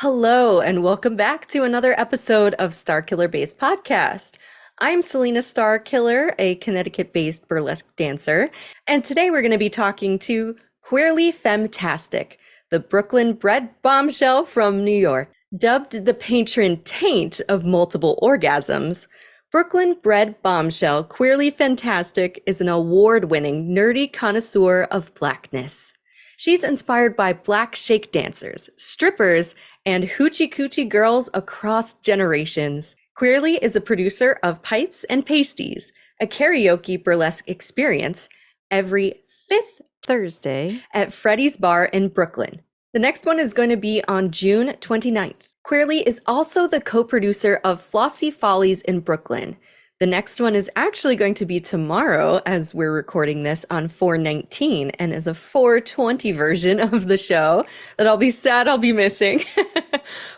Hello, and welcome back to another episode of Starkillr Based Podcast. I'm Selina Starkillr, a Connecticut-based burlesque dancer, and today we're going to be talking to Queerly Femmetastic, the Brooklyn-bred bombshell from New York. Dubbed the patron taint of multiple orgasms, Brooklyn-bred bombshell Queerly Femmetastic is an award-winning nerdy connoisseur of blackness. She's inspired by black shake dancers, strippers, and hoochie coochie girls across generations. Queerly is a producer of Pipes and Pasties, a karaoke burlesque experience every fifth Thursday at Freddy's Bar in Brooklyn. The next one is going to be on June 29th. Queerly is also the co-producer of Flossy Follies in Brooklyn. The next one is actually going to be tomorrow as we're recording this on 4/19 and is a 4/20 version of the show that I'll be sad I'll be missing.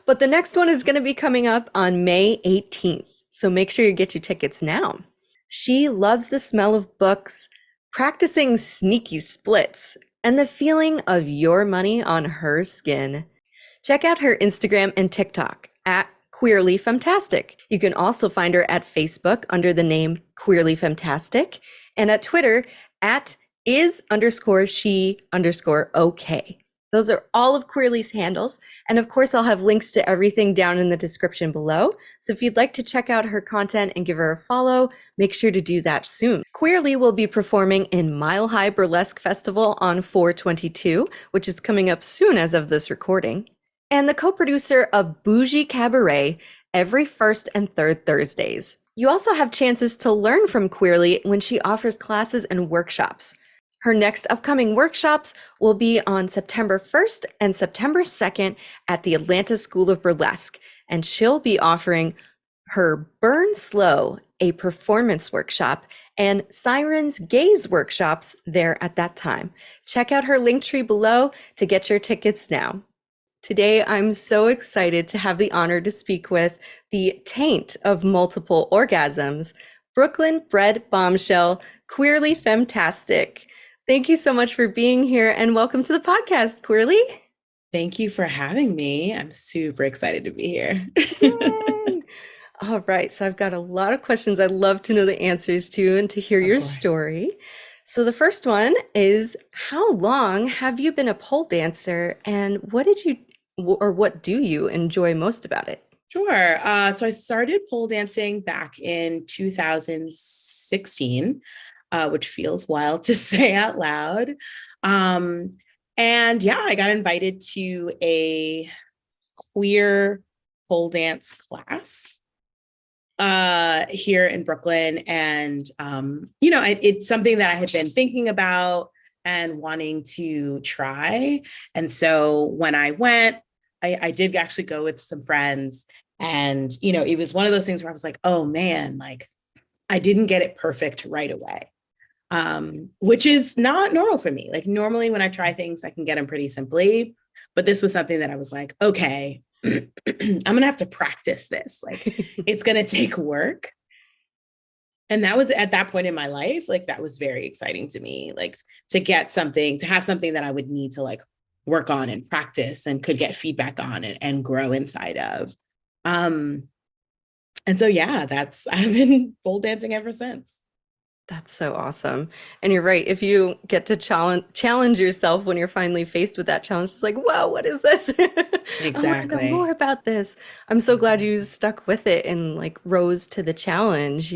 But the next one is going to be coming up on May 18th. So make sure you get your tickets now. She loves the smell of books, practicing sneaky splits, and the feeling of your money on her skin. Check out her Instagram and TikTok at Queerly Femmetastic. You can also find her at Facebook under the name Queerly Femmetastic and at Twitter at is_she_OK. Those are all of Queerly's handles. And of course, I'll have links to everything down in the description below. So if you'd like to check out her content and give her a follow, make sure to do that soon. Queerly will be performing in Mile High Burlesque Festival on 4/22, which is coming up soon as of this recording, and the co-producer of Boujee Cabaret every first and third Thursdays. You also have chances to learn from Queerly when she offers classes and workshops. Her next upcoming workshops will be on September 1st and September 2nd at the Atlanta School of Burlesque, and she'll be offering her Burn Slow, a performance workshop, and Sirens Gaze workshops there at that time. Check out her Linktree below to get your tickets now. Today, I'm so excited to have the honor to speak with the taint of multiple orgasms, Brooklyn-bred bombshell, Queerly Femmetastic. Thank you so much for being here and welcome to the podcast, Queerly. Thank you for having me. I'm super excited to be here. All right, so I've got a lot of questions I'd love to know the answers to and to hear your story. So the first one is, how long have you been a pole dancer and what do you enjoy most about it? Sure. So I started pole dancing back in 2016, which feels wild to say out loud. And yeah, I got invited to a queer pole dance class here in Brooklyn. And, it's something that I had been thinking about and wanting to try. And so when I went, I did actually go with some friends, and, it was one of those things where I was like, oh man, like I didn't get it perfect right away. Which is not normal for me. Like normally when I try things, I can get them pretty simply, but this was something that I was like, okay, I'm going to have to practice this. Like it's going to take work. And that was at that point in my life, like that was very exciting to me, like to have something that I would need to like work on and practice and could get feedback on and grow inside of. And so, yeah, I've been pole dancing ever since. That's so awesome. And you're right. If you get to challenge yourself when you're finally faced with that challenge, it's like, wow, what is this? Exactly. I want to know more about this. I'm so glad you stuck with it and like rose to the challenge,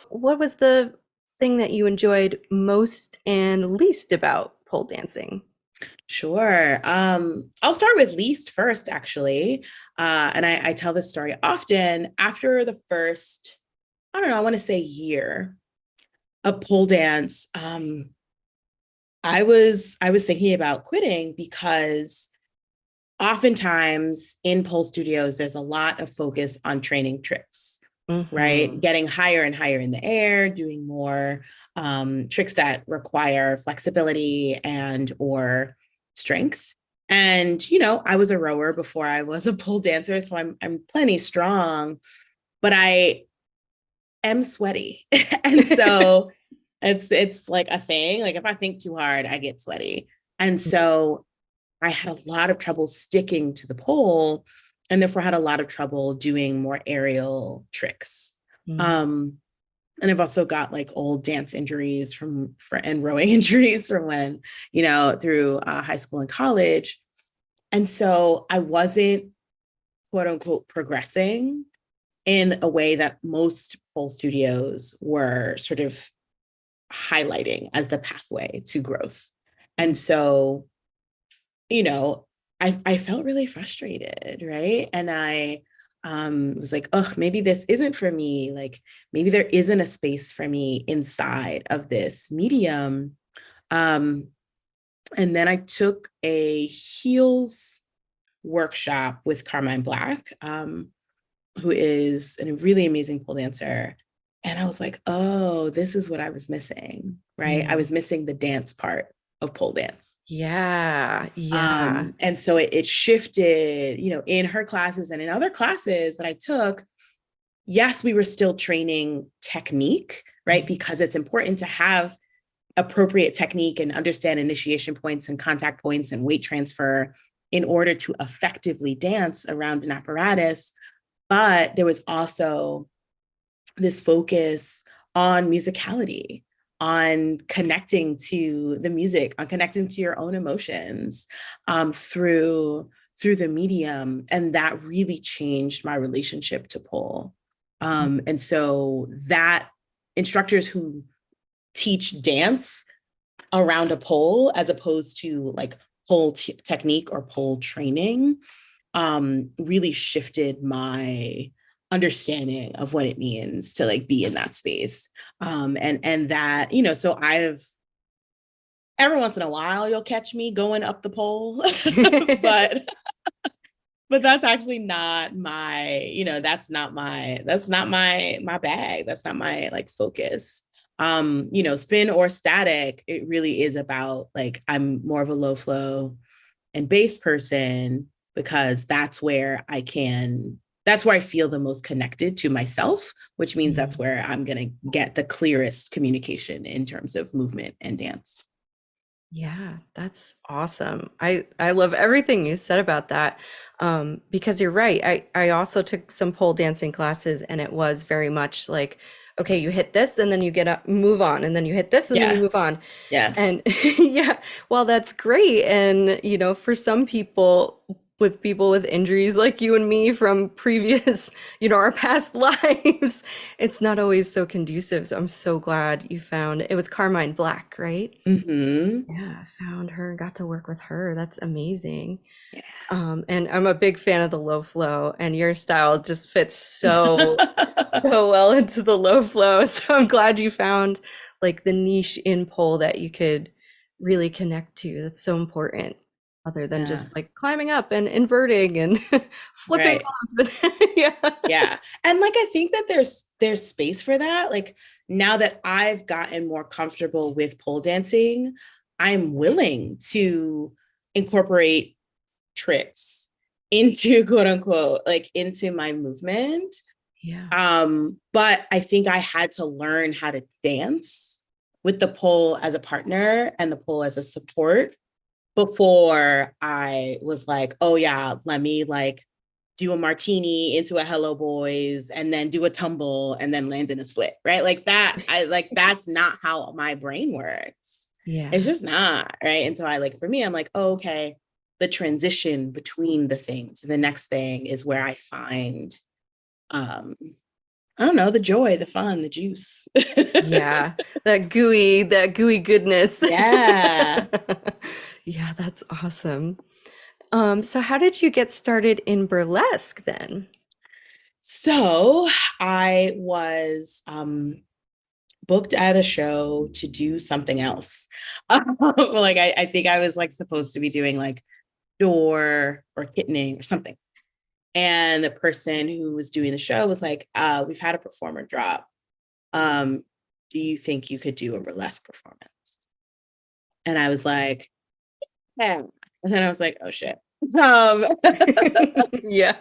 What was the thing that you enjoyed most and least about pole dancing? Sure. I'll start with least first, actually. And I tell this story often. After the first, I want to say year of pole dance, I was thinking about quitting because oftentimes in pole studios, there's a lot of focus on training tricks, right? Getting higher and higher in the air, doing more tricks that require flexibility and or strength. And, I was a rower before I was a pole dancer, so I'm plenty strong, but I am sweaty. And so it's like a thing. Like if I think too hard, I get sweaty. And so I had a lot of trouble sticking to the pole, and therefore had a lot of trouble doing more aerial tricks. Mm. Um, and I've also got like old dance injuries and rowing injuries from when, through high school and college. And so I wasn't, quote unquote, progressing in a way that most pole studios were sort of highlighting as the pathway to growth. And so, I felt really frustrated, right? And I was like, oh, maybe this isn't for me. Like, maybe there isn't a space for me inside of this medium. Um, and then I took a heels workshop with Carmine Black, who is a really amazing pole dancer. And I was like, oh, this is what I was missing, right? I was missing the dance part of pole dance. Yeah. Yeah. And so it shifted, in her classes and in other classes that I took. Yes, we were still training technique, right? Because it's important to have appropriate technique and understand initiation points and contact points and weight transfer in order to effectively dance around an apparatus. But there was also this focus on musicality, on connecting to the music, on connecting to your own emotions through the medium. And that really changed my relationship to pole. And so that instructors who teach dance around a pole as opposed to like pole technique or pole training really shifted my understanding of what it means to like be in that space. And that, so every once in a while you'll catch me going up the pole, but that's actually not my, that's not my bag. That's not my like focus. Spin or static, it really is about like, I'm more of a low flow and bass person because that's where I feel the most connected to myself, which means that's where I'm going to get the clearest communication in terms of movement and dance. Yeah, that's awesome. I love everything you said about that. Because you're right. I also took some pole dancing classes and it was very much like, okay, you hit this and then you get up, move on, and then you hit this and then you Yeah. move on. Yeah. And yeah, well, that's great. And for some people, with people with injuries like you and me from previous, our past lives, it's not always so conducive. So I'm so glad you found it was Carmine Black, right? Mm-hmm. Yeah, found her, got to work with her. That's amazing. Yeah. And I'm a big fan of the low flow, and your style just fits so well into the low flow. So I'm glad you found like the niche in pole that you could really connect to. That's so important, other than Yeah. just like climbing up and inverting and flipping Right. off. But yeah. Yeah. And like, I think that there's space for that. Like now that I've gotten more comfortable with pole dancing, I'm willing to incorporate tricks into quote unquote, like into my movement. Yeah. But I think I had to learn how to dance with the pole as a partner and the pole as a support before I was like, oh yeah, let me like do a martini into a Hello Boys and then do a tumble and then land in a split, right? Like that, that's not how my brain works. It's Yeah. just not, right? And so for me, I'm like, oh, okay, the transition between the things, the next thing is where I find, I don't know, the joy, the fun, the juice. Yeah. That gooey goodness. Yeah. Yeah, that's awesome. So how did you get started in burlesque then? So I was booked at a show to do something else. Like I think I was like supposed to be doing like door or kittening or something. And the person who was doing the show was like, we've had a performer drop. Do you think you could do a burlesque performance? And I was like, yeah. And then I was like, oh shit. Yeah.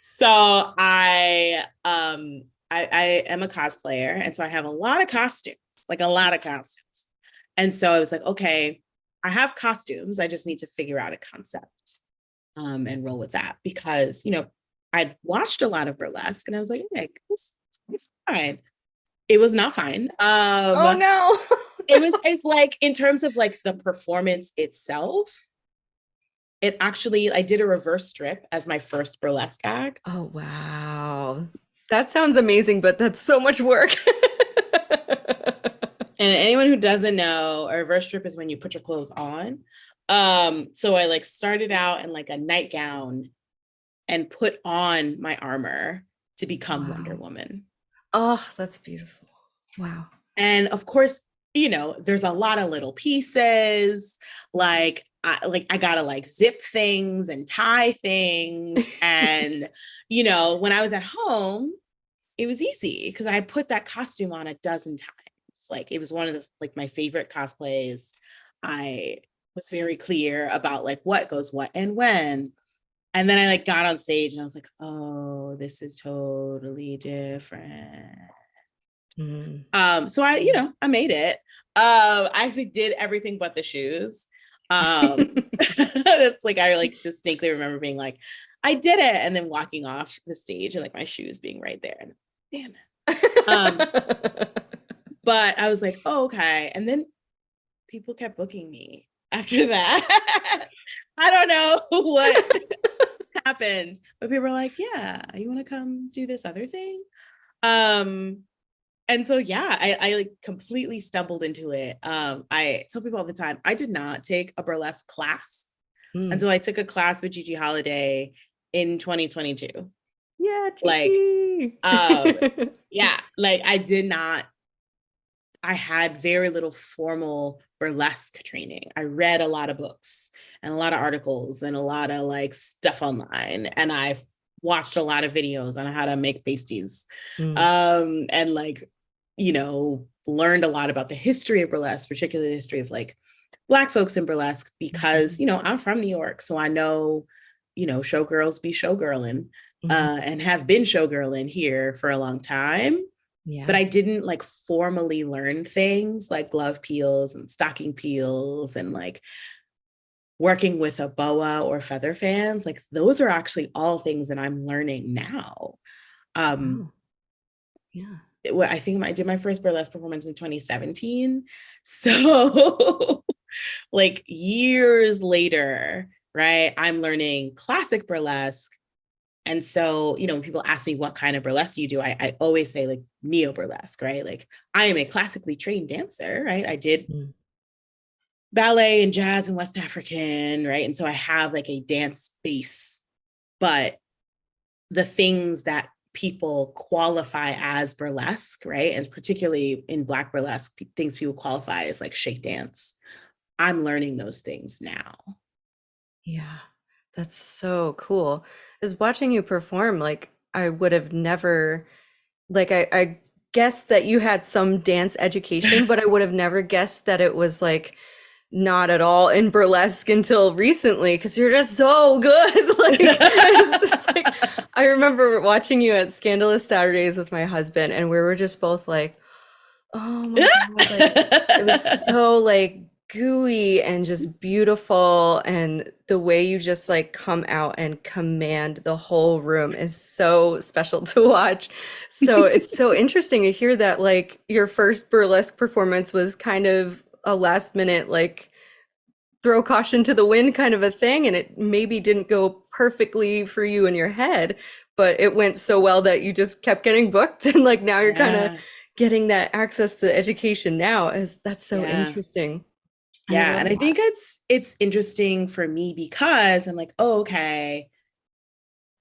So I am a cosplayer, and so I have a lot of costumes, like a lot of costumes. And so I was like, okay, I have costumes. I just need to figure out a concept and roll with that because, I'd watched a lot of burlesque and I was like, hey, this is fine. It was not fine. Oh no. It's like in terms of like the performance itself, I did a reverse strip as my first burlesque act. Oh wow. That sounds amazing, but that's so much work. And anyone who doesn't know, a reverse strip is when you put your clothes on. So I like started out in like a nightgown and put on my armor to become Wonder Woman. Oh, that's beautiful. Wow. And of course, there's a lot of little pieces. Like I gotta like zip things and tie things. And, when I was at home, it was easy because I put that costume on a dozen times. Like it was one of the like my favorite cosplays. I was very clear about like what goes what and when. And then I like got on stage and I was like, oh, this is totally different. So I made it. I actually did everything but the shoes. It's like I like distinctly remember being like, I did it, and then walking off the stage and like my shoes being right there. And damn it. But I was like, oh, okay. And then people kept booking me after that. I don't know what happened, but people were like, yeah, you want to come do this other thing? And so, yeah, I like completely stumbled into it. I tell people all the time, I did not take a burlesque class until I took a class with Gigi Holiday in 2022. Yeah, Gigi. Yeah, like I did not. I had very little formal burlesque training. I read a lot of books and a lot of articles and a lot of like stuff online. And I've watched a lot of videos on how to make pasties. And like, learned a lot about the history of burlesque, particularly the history of like Black folks in burlesque, because, I'm from New York. So I know, showgirls be showgirling and have been showgirling here for a long time. Yeah. But I didn't like formally learn things like glove peels and stocking peels and like working with a boa or feather fans. Like those are actually all things that I'm learning now. Yeah. I think I did my first burlesque performance in 2017. So like years later, right, I'm learning classic burlesque. And so, when people ask me what kind of burlesque you do, I always say like neo burlesque, right? Like I am a classically trained dancer, right? I did ballet and jazz and West African, right? And so I have like a dance base, but the things that people qualify as burlesque, right? And particularly in Black burlesque, things people qualify as like shake dance. I'm learning those things now. Yeah. That's so cool. Is watching you perform, like I would have never, like I guessed that you had some dance education, but I would have never guessed that it was like not at all in burlesque until recently, because you're just so good. Like it's just like I remember watching you at Scandalous Saturdays with my husband, and we were just both like, oh my God, like it was so like gooey and just beautiful, and the way you just like come out and command the whole room is so special to watch. So it's so interesting to hear that like your first burlesque performance was kind of a last minute like throw caution to the wind kind of a thing, and it maybe didn't go perfectly for you in your head, but it went so well that you just kept getting booked, and like now you're kind of getting that access to education now. That's so interesting. Yeah. And I think it's interesting for me because I'm like, oh, okay.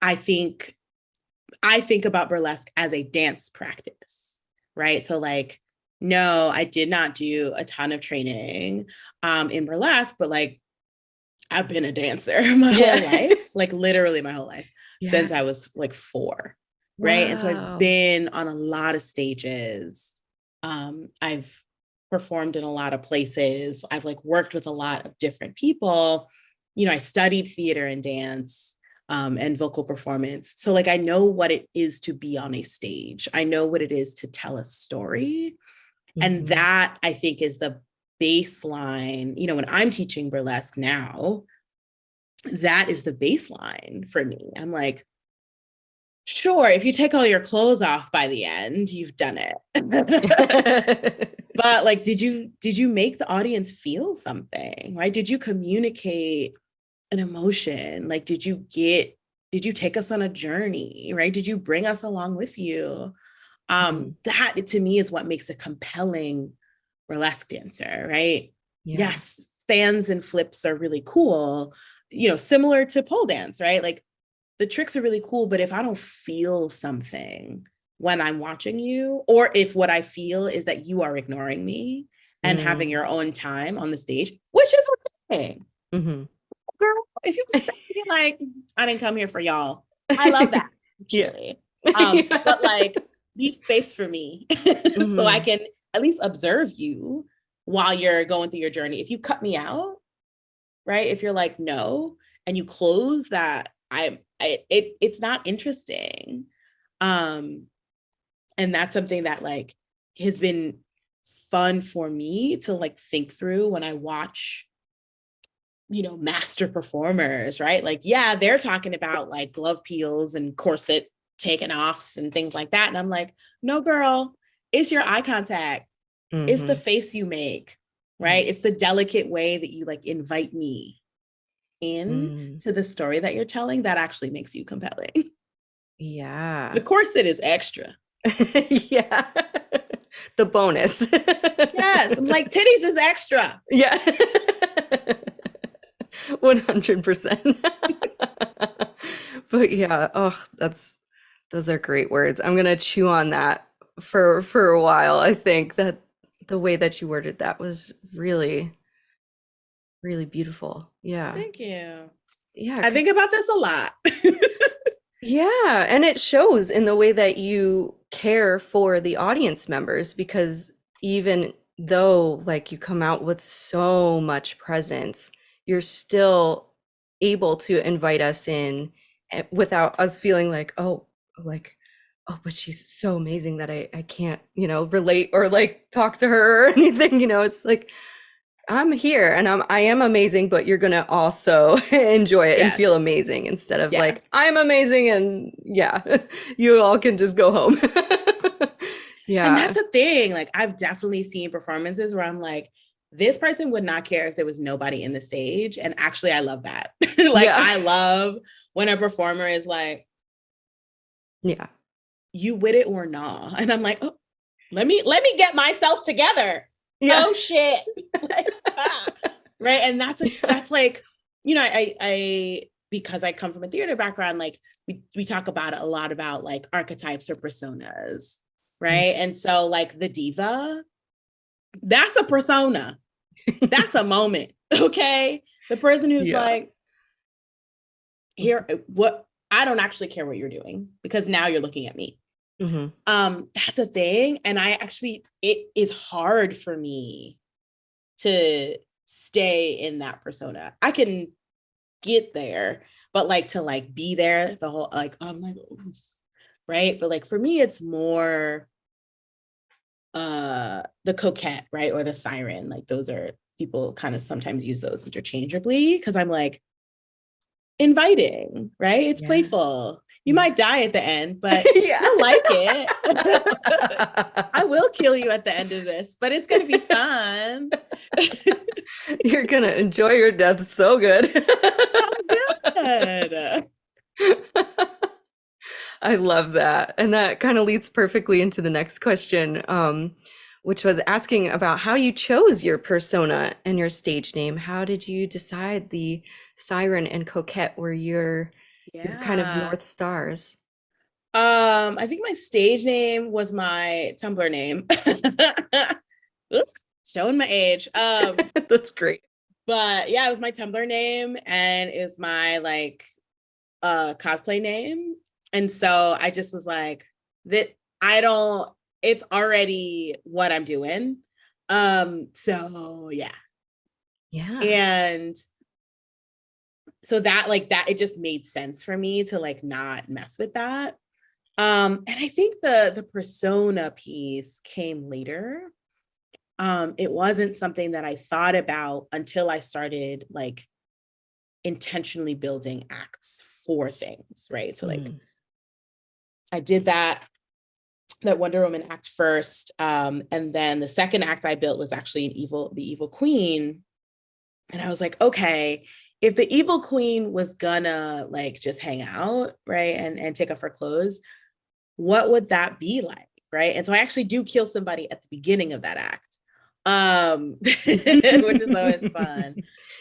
I think about burlesque as a dance practice, right? So like, no, I did not do a ton of training in burlesque, but like I've been a dancer my whole life, like literally my whole life since I was like 4, right? And so I've been on a lot of stages. I've performed in a lot of places. I've like worked with a lot of different people. I studied theater and dance and vocal performance. So like, I know what it is to be on a stage. I know what it is to tell a story. And that I think is the baseline, when I'm teaching burlesque now, that is the baseline for me. I'm like, sure, if you take all your clothes off by the end, you've done it. But like, did you make the audience feel something, right? Did you communicate an emotion? Like, did you take us on a journey, right? Did you bring us along with you? That to me is what makes a compelling burlesque dancer, right? Yeah. Yes, fans and flips are really cool, similar to pole dance, right? Like the tricks are really cool, but if I don't feel something when I'm watching you, or if what I feel is that you are ignoring me and having your own time on the stage, which is okay. Girl, if you be like, I didn't come here for y'all. I love that. Actually. Yeah. But like, leave space for me so I can at least observe you while you're going through your journey. If you cut me out, right? If you're like, no, and you close that, it's not interesting. And that's something that like has been fun for me to like think through when I watch, master performers, right? Like, yeah, they're talking about like glove peels and corset taken offs and things like that. And I'm like, no, girl, it's your eye contact. It's the face you make, right? It's the delicate way that you like invite me in to the story that you're telling that actually makes you compelling. Yeah. The corset is extra. Yeah. The bonus. Yes. I'm like, titties is extra. Yeah. 100%. But yeah, those are great words. I'm gonna chew on that for a while. I think that the way that you worded that was really, really beautiful. Yeah. Thank you. Yeah, I think about this a lot. yeah, and it shows in the way that you care for the audience members, because even though like you come out with so much presence, you're still able to invite us in without us feeling like, oh, but she's so amazing that I can't, relate or like talk to her or anything, it's like I'm here and I am amazing, but you're gonna also enjoy it and Yes. feel amazing instead of like I'm amazing and you all can just go home. Yeah. And that's a thing. Like I've definitely seen performances where I'm like, this person would not care if there was nobody in the stage. And actually I love that. Like I love when a performer is like, yeah, you with it or nah? And I'm like, oh, let me get myself together. Yeah. Oh shit. Like, right. And that's like, I because I come from a theater background, like we talk about a lot about like archetypes or personas, right? And so like the diva, that's a persona. That's a moment. Okay. The person who's like, here, what I don't actually care what you're doing because now you're looking at me. That's a thing. And it is hard for me to stay in that persona. I can get there, but like to like be there the whole like I'm like, right? But like for me, it's more the coquette, right? Or the siren. Like those are people kind of sometimes use those interchangeably because I'm like inviting, right? It's playful. You might die at the end, but you'll like it. I will kill you at the end of this, but it's going to be fun. You're going to enjoy your death so good. Good. I love that. And that kind of leads perfectly into the next question, which was asking about how you chose your persona and your stage name. How did you decide the siren and coquette were your kind of North Stars? I think my stage name was my Tumblr name. Oops, showing my age. That's great. But yeah, it was my Tumblr name and it was my like cosplay name. And so I just was like, it's already what I'm doing. So yeah. Yeah. And so that it just made sense for me to like not mess with that. And I think the persona piece came later. it wasn't something that I thought about until I started like intentionally building acts for things, right? So like I did that Wonder Woman act first. And then the second act I built was actually the evil queen. And I was like, okay, if the evil queen was gonna like just hang out, right, and take off her clothes, what would that be like, right? And so I actually do kill somebody at the beginning of that act, which is always fun.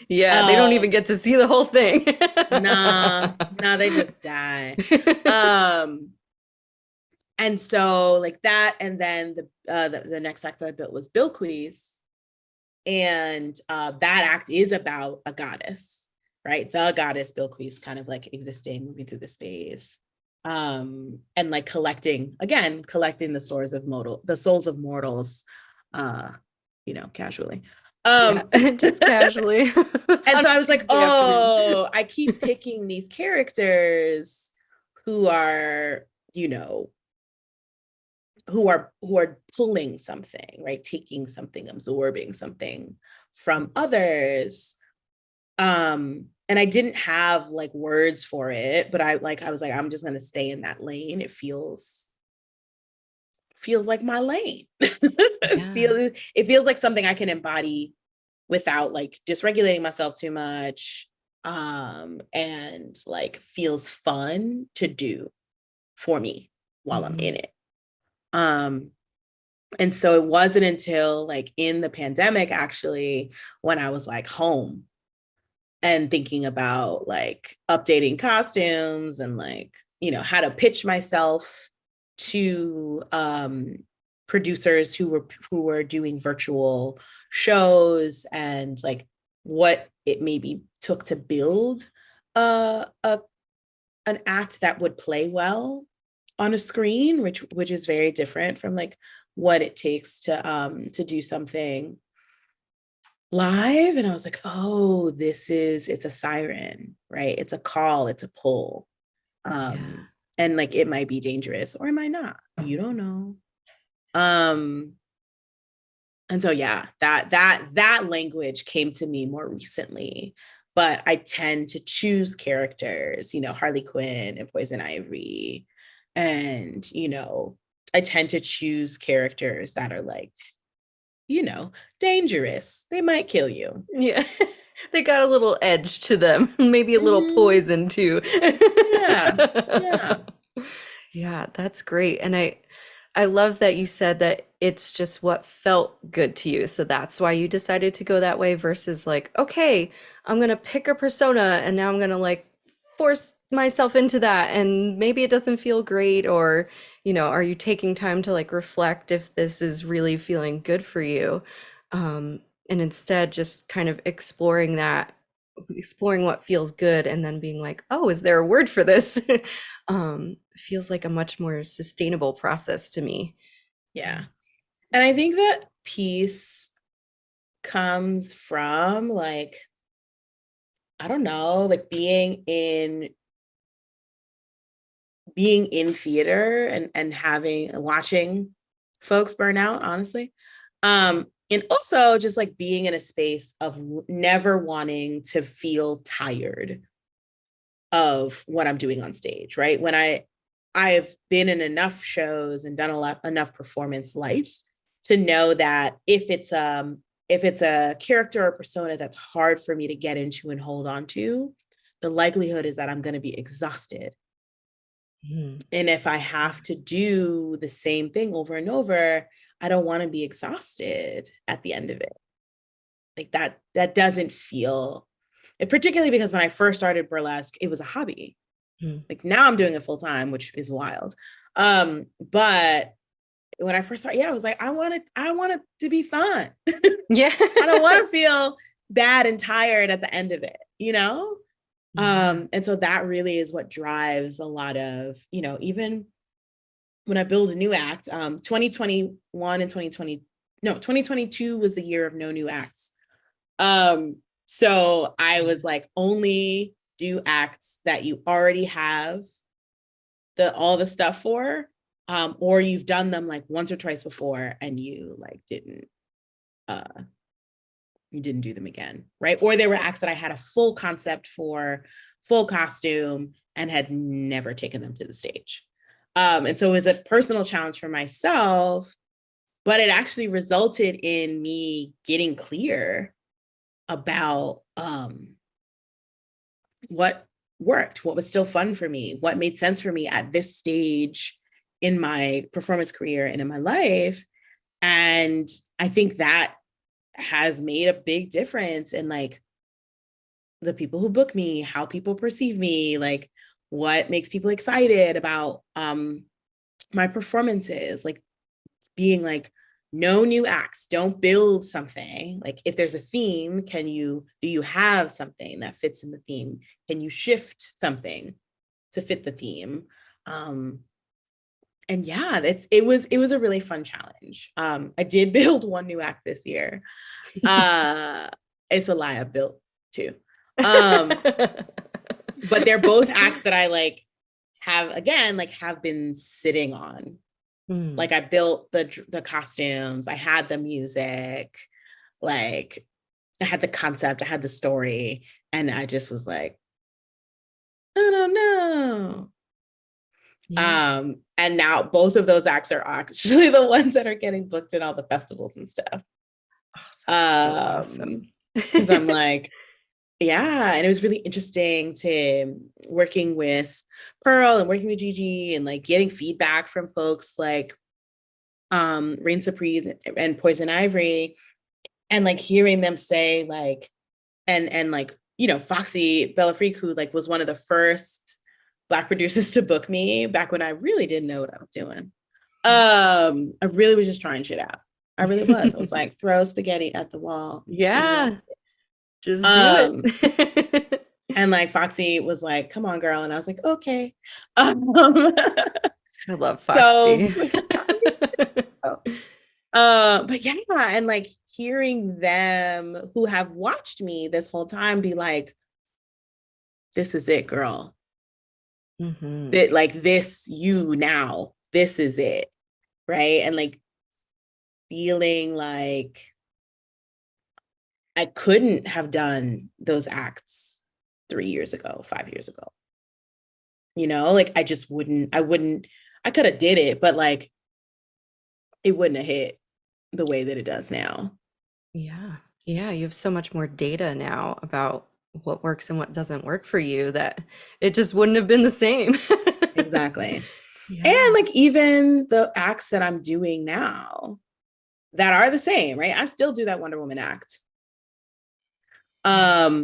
Yeah, they don't even get to see the whole thing. Nah, they just die. And so like that, and then the next act that I built was Bilquis, and that act is about a goddess, right? The goddess Bilquis kind of like existing, moving through the space, and like collecting the souls of mortals, casually. Just casually. And so I was like, oh, I keep picking these characters who are, who are pulling something, right? Taking something, absorbing something from others. And I didn't have like words for it, but I was like, I'm just gonna stay in that lane. It feels like my lane. It feels like something I can embody without like dysregulating myself too much. And like feels fun to do for me while I'm in it. And so it wasn't until like in the pandemic, actually, when I was like home and thinking about like updating costumes and like, how to pitch myself to producers who were doing virtual shows, and like what it maybe took to build an act that would play well on a screen, which is very different from like what it takes to do something live. And I was like, oh, it's a siren, right? It's a call, it's a pull. And like it might be dangerous or it might not. You don't know. And so yeah, that language came to me more recently. But I tend to choose characters, Harley Quinn and Poison Ivy. And, I tend to choose characters that are like, dangerous. They might kill you. Yeah. They got a little edge to them, maybe a little poison too. Yeah. Yeah, that's great. And I love that you said that it's just what felt good to you. So that's why you decided to go that way versus like, okay, I'm gonna pick a persona and now I'm gonna like force myself into that and maybe it doesn't feel great, or, are you taking time to like reflect if this is really feeling good for you? And instead just kind of exploring what feels good and then being like, oh, is there a word for this? Feels like a much more sustainable process to me. Yeah. And I think that peace comes from like, I don't know, like being in theater and watching folks burn out, honestly. And also just like being in a space of never wanting to feel tired of what I'm doing on stage, right? When I've been in enough shows and done enough performance life to know that if it's a character or persona that's hard for me to get into and hold on to, the likelihood is that I'm going to be exhausted. And if I have to do the same thing over and over, I don't want to be exhausted at the end of it. Like that doesn't feel, particularly because when I first started burlesque, it was a hobby. Like now I'm doing it full time, which is wild. But when I first started, I was like, I want it to be fun. Yeah. I don't want to feel bad and tired at the end of it, And so that really is what drives a lot of, even when I build a new act, 2021 and 2022 was the year of no new acts. So I was like, only do acts that you already have all the stuff for, or you've done them like once or twice before and you like didn't you didn't do them again, right? Or there were acts that I had a full concept for, full costume, and had never taken them to the stage. And so it was a personal challenge for myself, but it actually resulted in me getting clear about what worked, what was still fun for me, what made sense for me at this stage in my performance career and in my life. And I think that has made a big difference in like the people who book me, how people perceive me, like what makes people excited about my performances, like being like, no new acts, don't build something. Like if there's a theme, do you have something that fits in the theme? Can you shift something to fit the theme? And yeah, it was a really fun challenge. I did build one new act this year. It's a lie, I built two. But they're both acts that I like have been sitting on. Like I built the costumes, I had the music, like I had the concept, I had the story, and I just was like, I don't know. Yeah. And now both of those acts are actually the ones that are getting booked in all the festivals and stuff. Oh, that's so awesome. Because I'm like, yeah, and it was really interesting to working with Pearl and working with Gigi and like getting feedback from folks like Reign Supreme and Poison Ivory, and like hearing them say like, and like, you know, Foxy Bellafrique, who like was one of the first Black producers to book me back when I really didn't know what I was doing. I really was just trying shit out. I really was. I was like, throw spaghetti at the wall. Yeah. Just do it. And like Foxy was like, come on, girl. And I was like, okay. I love Foxy. But yeah, and like hearing them who have watched me this whole time be like, this is it, girl. That like this, you now, this is it. Right. And like feeling like I couldn't have done those acts 3 years ago, 5 years ago. You know, like I just wouldn't, I could have did it, but like it wouldn't have hit the way that it does now. Yeah. Yeah. You have so much more data now about what works and what doesn't work for you that it just wouldn't have been the same. Exactly. Yeah. And like even the acts that I'm doing now that are the same, right? I still do that Wonder Woman act. Yeah.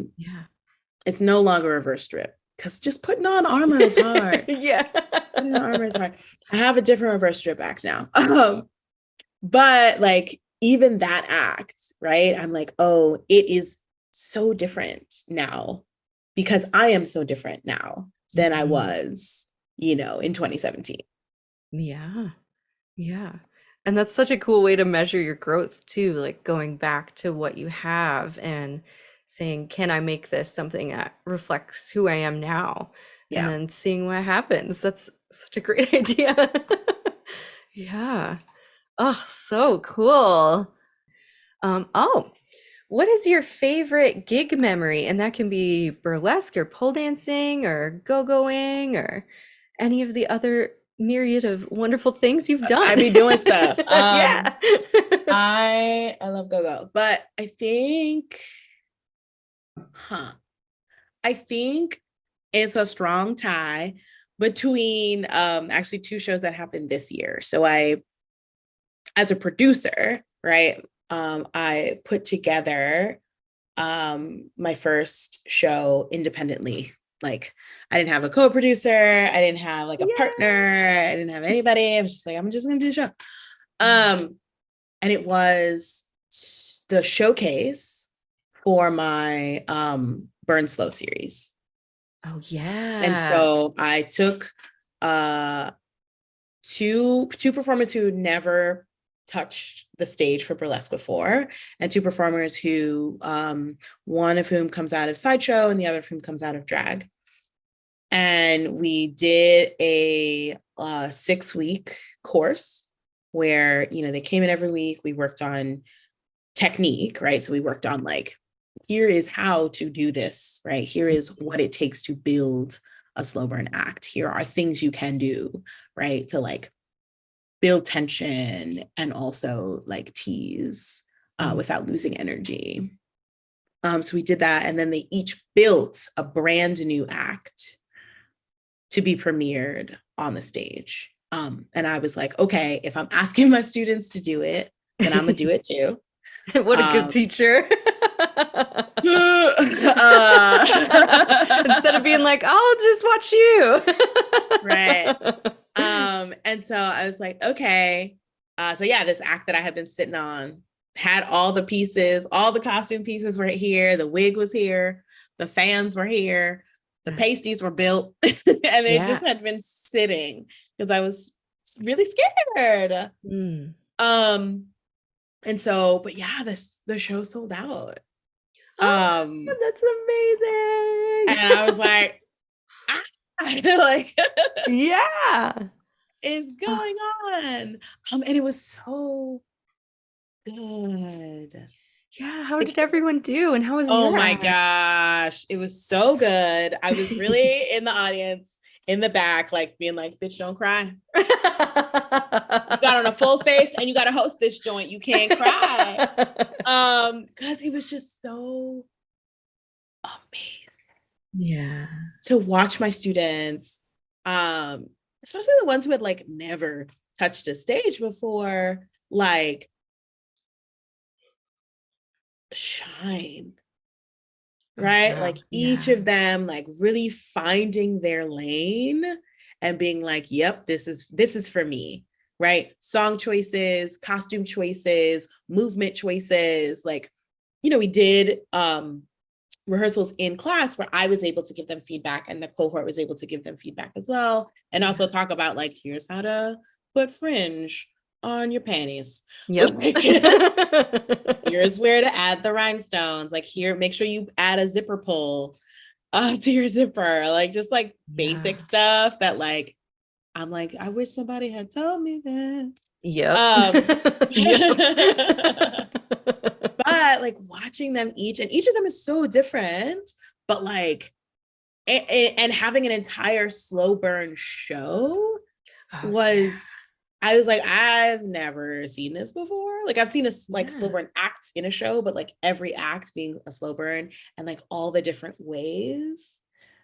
It's no longer a reverse strip because just putting on armor is hard. Yeah. Putting on armor is hard. I have a different reverse strip act now. But like even that act, right? I'm like, oh, it is so different now because I am so different now than I was, you know, in 2017. Yeah. Yeah. And that's such a cool way to measure your growth too, like going back to what you have and saying, can I make this something that reflects who I am now? Yeah. And then seeing what happens. That's such a great idea. Yeah. Oh, so cool. Oh, what is your favorite gig memory? And that can be burlesque or pole dancing or go-going or any of the other myriad of wonderful things you've done. I be doing stuff. Yeah. I love go-go, but I think it's a strong tie between actually two shows that happened this year. So I, as a producer, right, I put together my first show independently. Like I didn't have a co-producer, I didn't have like a partner, I didn't have anybody. I was just like, I'm just gonna do the show. And it was the showcase for my Burn Slow series. Oh yeah. And so I took two performers who never touched the stage for burlesque before, and two performers who one of whom comes out of sideshow and the other of whom comes out of drag. And we did a 6-week course where, you know, they came in every week. We worked on technique, right? So we worked on like, here is how to do this, right? Here is what it takes to build a slow burn act. Here are things you can do, right? To like build tension and also like tease without losing energy. So we did that. And then they each built a brand new act to be premiered on the stage. And I was like, okay, if I'm asking my students to do it, then I'm gonna do it too. What a good teacher. Instead of being like, I'll just watch you. Right. And so I was like, okay. So yeah, this act that I had been sitting on had all the pieces, all the costume pieces were here. The wig was here. The fans were here. The pasties were built. And they just had been sitting because I was really scared. And so, but yeah, the show sold out. That's amazing. And I was like, like, yeah, is going on? And it was so good. Yeah, how did everyone do? And how was Oh your my act? gosh, it was so good. I was really in the audience, in the back, like being like, bitch, don't cry. You got on a full face and you got to host this joint. You can't cry. Because it was just so amazing. Yeah. To watch my students, especially the ones who had like never touched a stage before, like shine. Right? Like each of them like really finding their lane and being like, yep, this is for me. Right? Song choices, costume choices, movement choices. Like, we did rehearsals in class where I was able to give them feedback and the cohort was able to give them feedback as well. And also talk about like, here's how to put fringe on your panties. Yep. Here's where to add the rhinestones. Like here, make sure you add a zipper pull to your zipper. Like just like basic stuff that like, I'm like, I wish somebody had told me this. Yep. But like watching them each, and each of them is so different, but like, and having an entire slow burn show I was like, I've never seen this before. Like I've seen a slow burn act in a show, but like every act being a slow burn and like all the different ways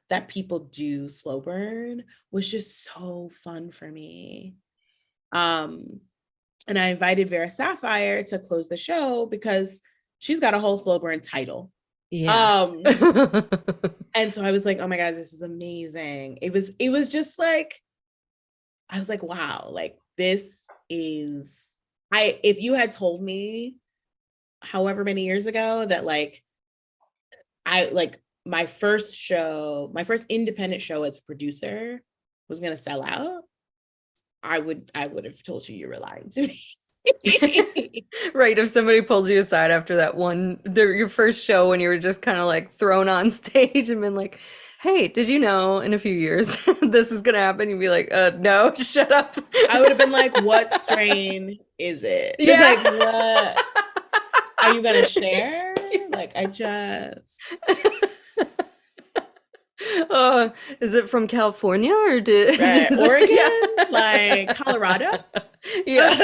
that people do slow burn was just so fun for me. And I invited Vera Sapphire to close the show because she's got a whole slow burn title. Yeah. And so I was like, oh my God, this is amazing. It was just like, I was like, wow, like this is, if you had told me however many years ago that like, my first independent show as a producer was going to sell out, I would have told you were lying to me. Right. If somebody pulled you aside after that your first show when you were just kind of like thrown on stage and been like, hey, did you know in a few years this is gonna happen? You'd be like, no, shut up. I would have been like, what strain is it? Yeah. Like, what are you gonna share? Like, I just is it from California or Oregon? Like Colorado? Yeah.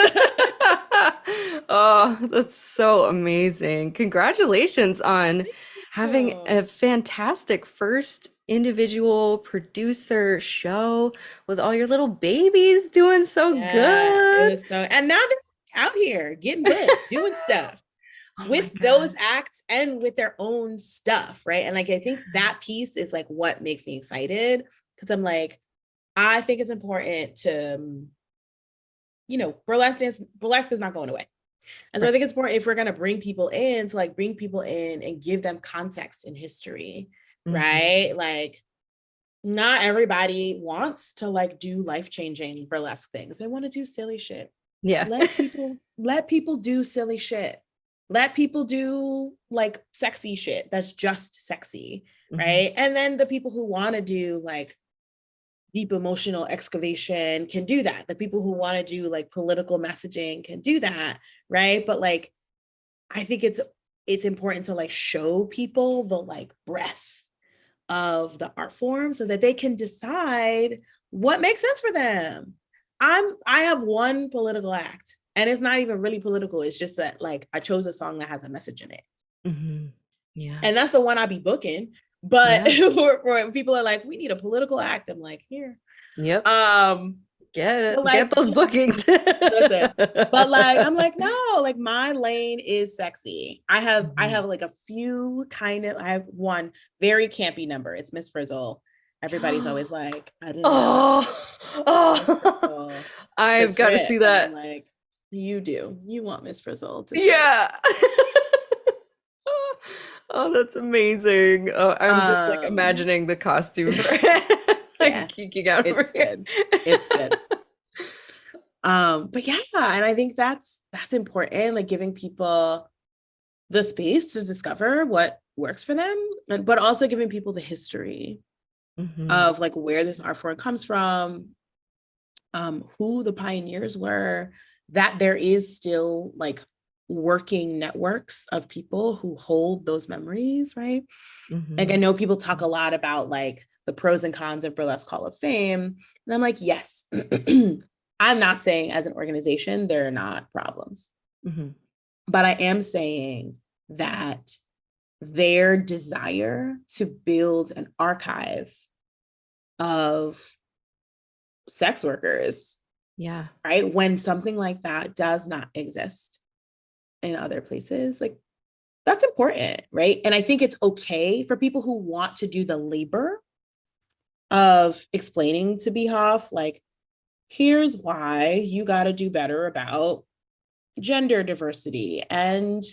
Oh, that's so amazing. Congratulations on having a fantastic first individual producer show with all your little babies doing so good. It was and now they're out here getting booked, doing stuff with those acts and with their own stuff, right? And like I think that piece is like what makes me excited, because I'm like, I think it's important to, burlesque is not going away. And so I think it's important, if we're going to bring people in, to like bring people in and give them context in history, right? Like not everybody wants to like do life-changing burlesque things. They want to do silly shit. Yeah. Let people do silly shit. Let people do like sexy shit that's just sexy, right? And then the people who want to do like deep emotional excavation can do that. The people who want to do like political messaging can do that, right? But like, I think it's important to like show people the like breadth of the art form so that they can decide what makes sense for them. I have one political act, and it's not even really political. It's just that like I chose a song that has a message in it. Mm-hmm. Yeah. And that's the one I be booking. But Yeah. when people are like, we need a political act, I'm like, here. Yep. Get But it. like, Get those bookings. listen, but like, I'm like, no, like my lane is sexy. I Mhm. have like a few kind of, I have one very campy number. It's Miss Frizzle. Everybody's always like, I didn't know Oh, Miss oh, Frizzle could I've got to strip. see And I'm that. like, you want Miss Frizzle to strip. Yeah. Oh, that's amazing. Oh, I'm just like Um, imagining the costume for like yeah, geeking out over it's here. good. It's good. But yeah, and I think that's important, like giving people the space to discover what works for them, but also giving people the history Hmm. of like where this art form comes from, who the pioneers were, that there is still like working networks of people who hold those memories, right? Like I Hmm. know people talk a lot about like the pros and cons of Burlesque Hall of Fame. And I'm like, yes, I'm not saying as an organization there are not problems, Hmm. but I am saying that their desire to build an archive of sex workers, Yeah. right? When something like that does not exist in other places, like that's important, right? And I think it's okay for people who want to do the labor of explaining to Behoff, like, here's why you got to do better about gender diversity and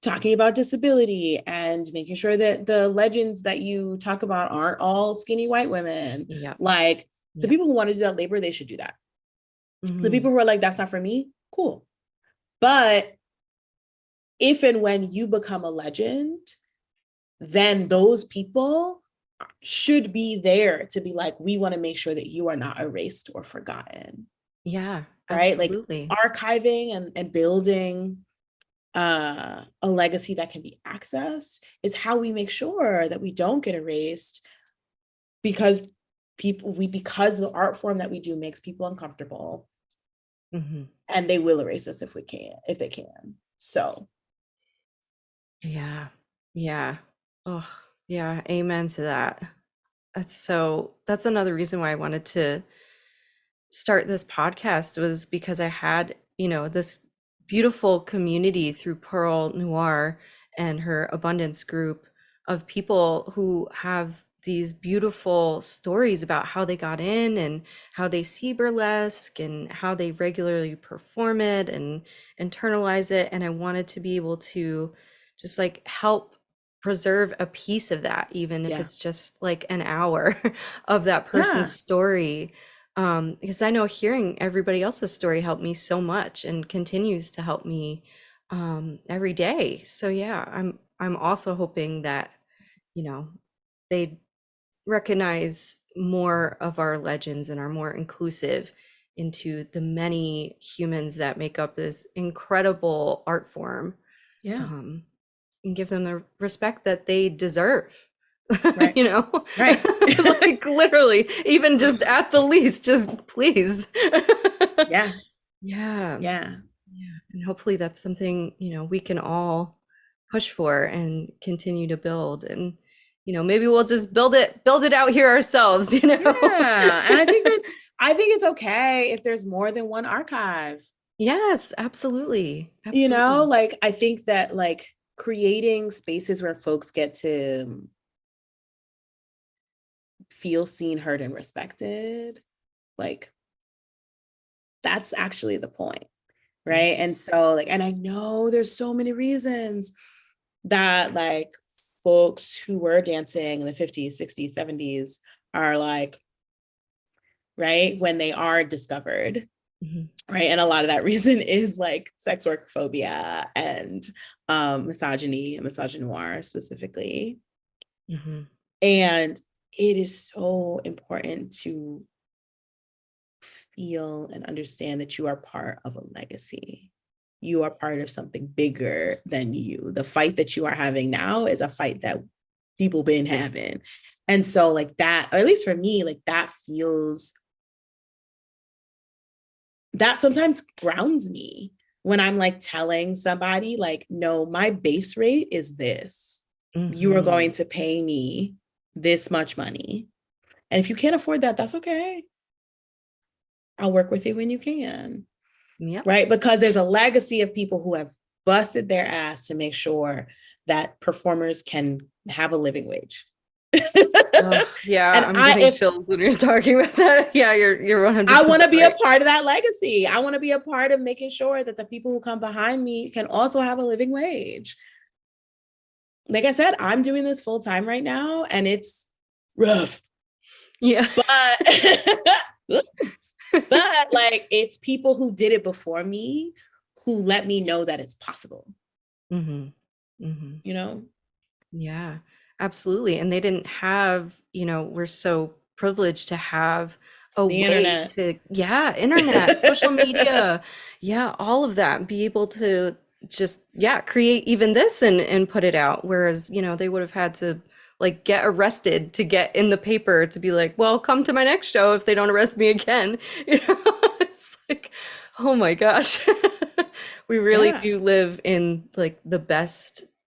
talking about disability and making sure that the legends that you talk about aren't all skinny white women. Yep. Like the Yep. people who want to do that labor, they should do that. The Hmm. people who are like, that's not for me, cool. But if and when you become a legend, then those people should be there to be like, we want to make sure that you are not erased or forgotten, Yeah, right? Like absolutely. archiving and building a legacy that can be accessed is how we make sure that we don't get erased because because the art form that we do makes people uncomfortable, Hmm. and they will erase us if they can. So Yeah. Yeah. Oh, yeah. Amen to that. That's another reason why I wanted to start this podcast was because I had, this beautiful community through Pearl Noir and her abundance group of people who have these beautiful stories about how they got in and how they see burlesque and how they regularly perform it and internalize it. And I wanted to be able to just like help preserve a piece of that, even if yeah, it's just like an hour of that person's yeah, story, because I know hearing everybody else's story helped me so much and continues to help me every day. So yeah, I'm also hoping that, they recognize more of our legends and are more inclusive into the many humans that make up this incredible art form, yeah, um, and give them the respect that they deserve. right, You know, right. like literally, even just at the least, just please. Yeah, Yeah, yeah, yeah. And hopefully that's something, we can all push for and continue to build. And, maybe we'll just build it out here ourselves, yeah. And I think it's okay if there's more than one archive. Yes, absolutely. Absolutely. Like I think that like creating spaces where folks get to feel seen, heard, and respected, like that's actually the point, right? And Yes. so like, and I know there's so many reasons that like folks who were dancing in the 50s, 60s, 70s are like, right, when they are discovered, Mhm. right? And a lot of that reason is like sex work phobia and misogyny and misogynoir specifically. Mhm. And it is so important to feel and understand that you are part of a legacy. you are part of something bigger than you. The fight that you are having now is a fight that people been having. And so like that, or at least for me, like that sometimes grounds me when I'm like telling somebody like, no, my base rate is this. You are going to pay me this much money. And if you can't afford that, that's okay. I'll work with you when you can. Yep. Right? Because there's a legacy of people who have busted their ass to make sure that performers can have a living wage. Yeah, I'm getting chills when you're talking about that. Yeah, you're 100%. I want to be right. a part of that legacy. I want to be a part of making sure that the people who come behind me can also have a living wage. Like I said, I'm doing this full time right now, and it's rough. Yeah. But like, it's people who did it before me who let me know that it's possible. You know? Yeah, absolutely. And they didn't have, we're so privileged to have a The way internet. to, internet, social media, all of that, be able to just, create even this and put it out. Whereas, they would have had to like get arrested to get in the paper to be like, well, come to my next show if they don't arrest me again. It's like, oh my gosh. We really do live in like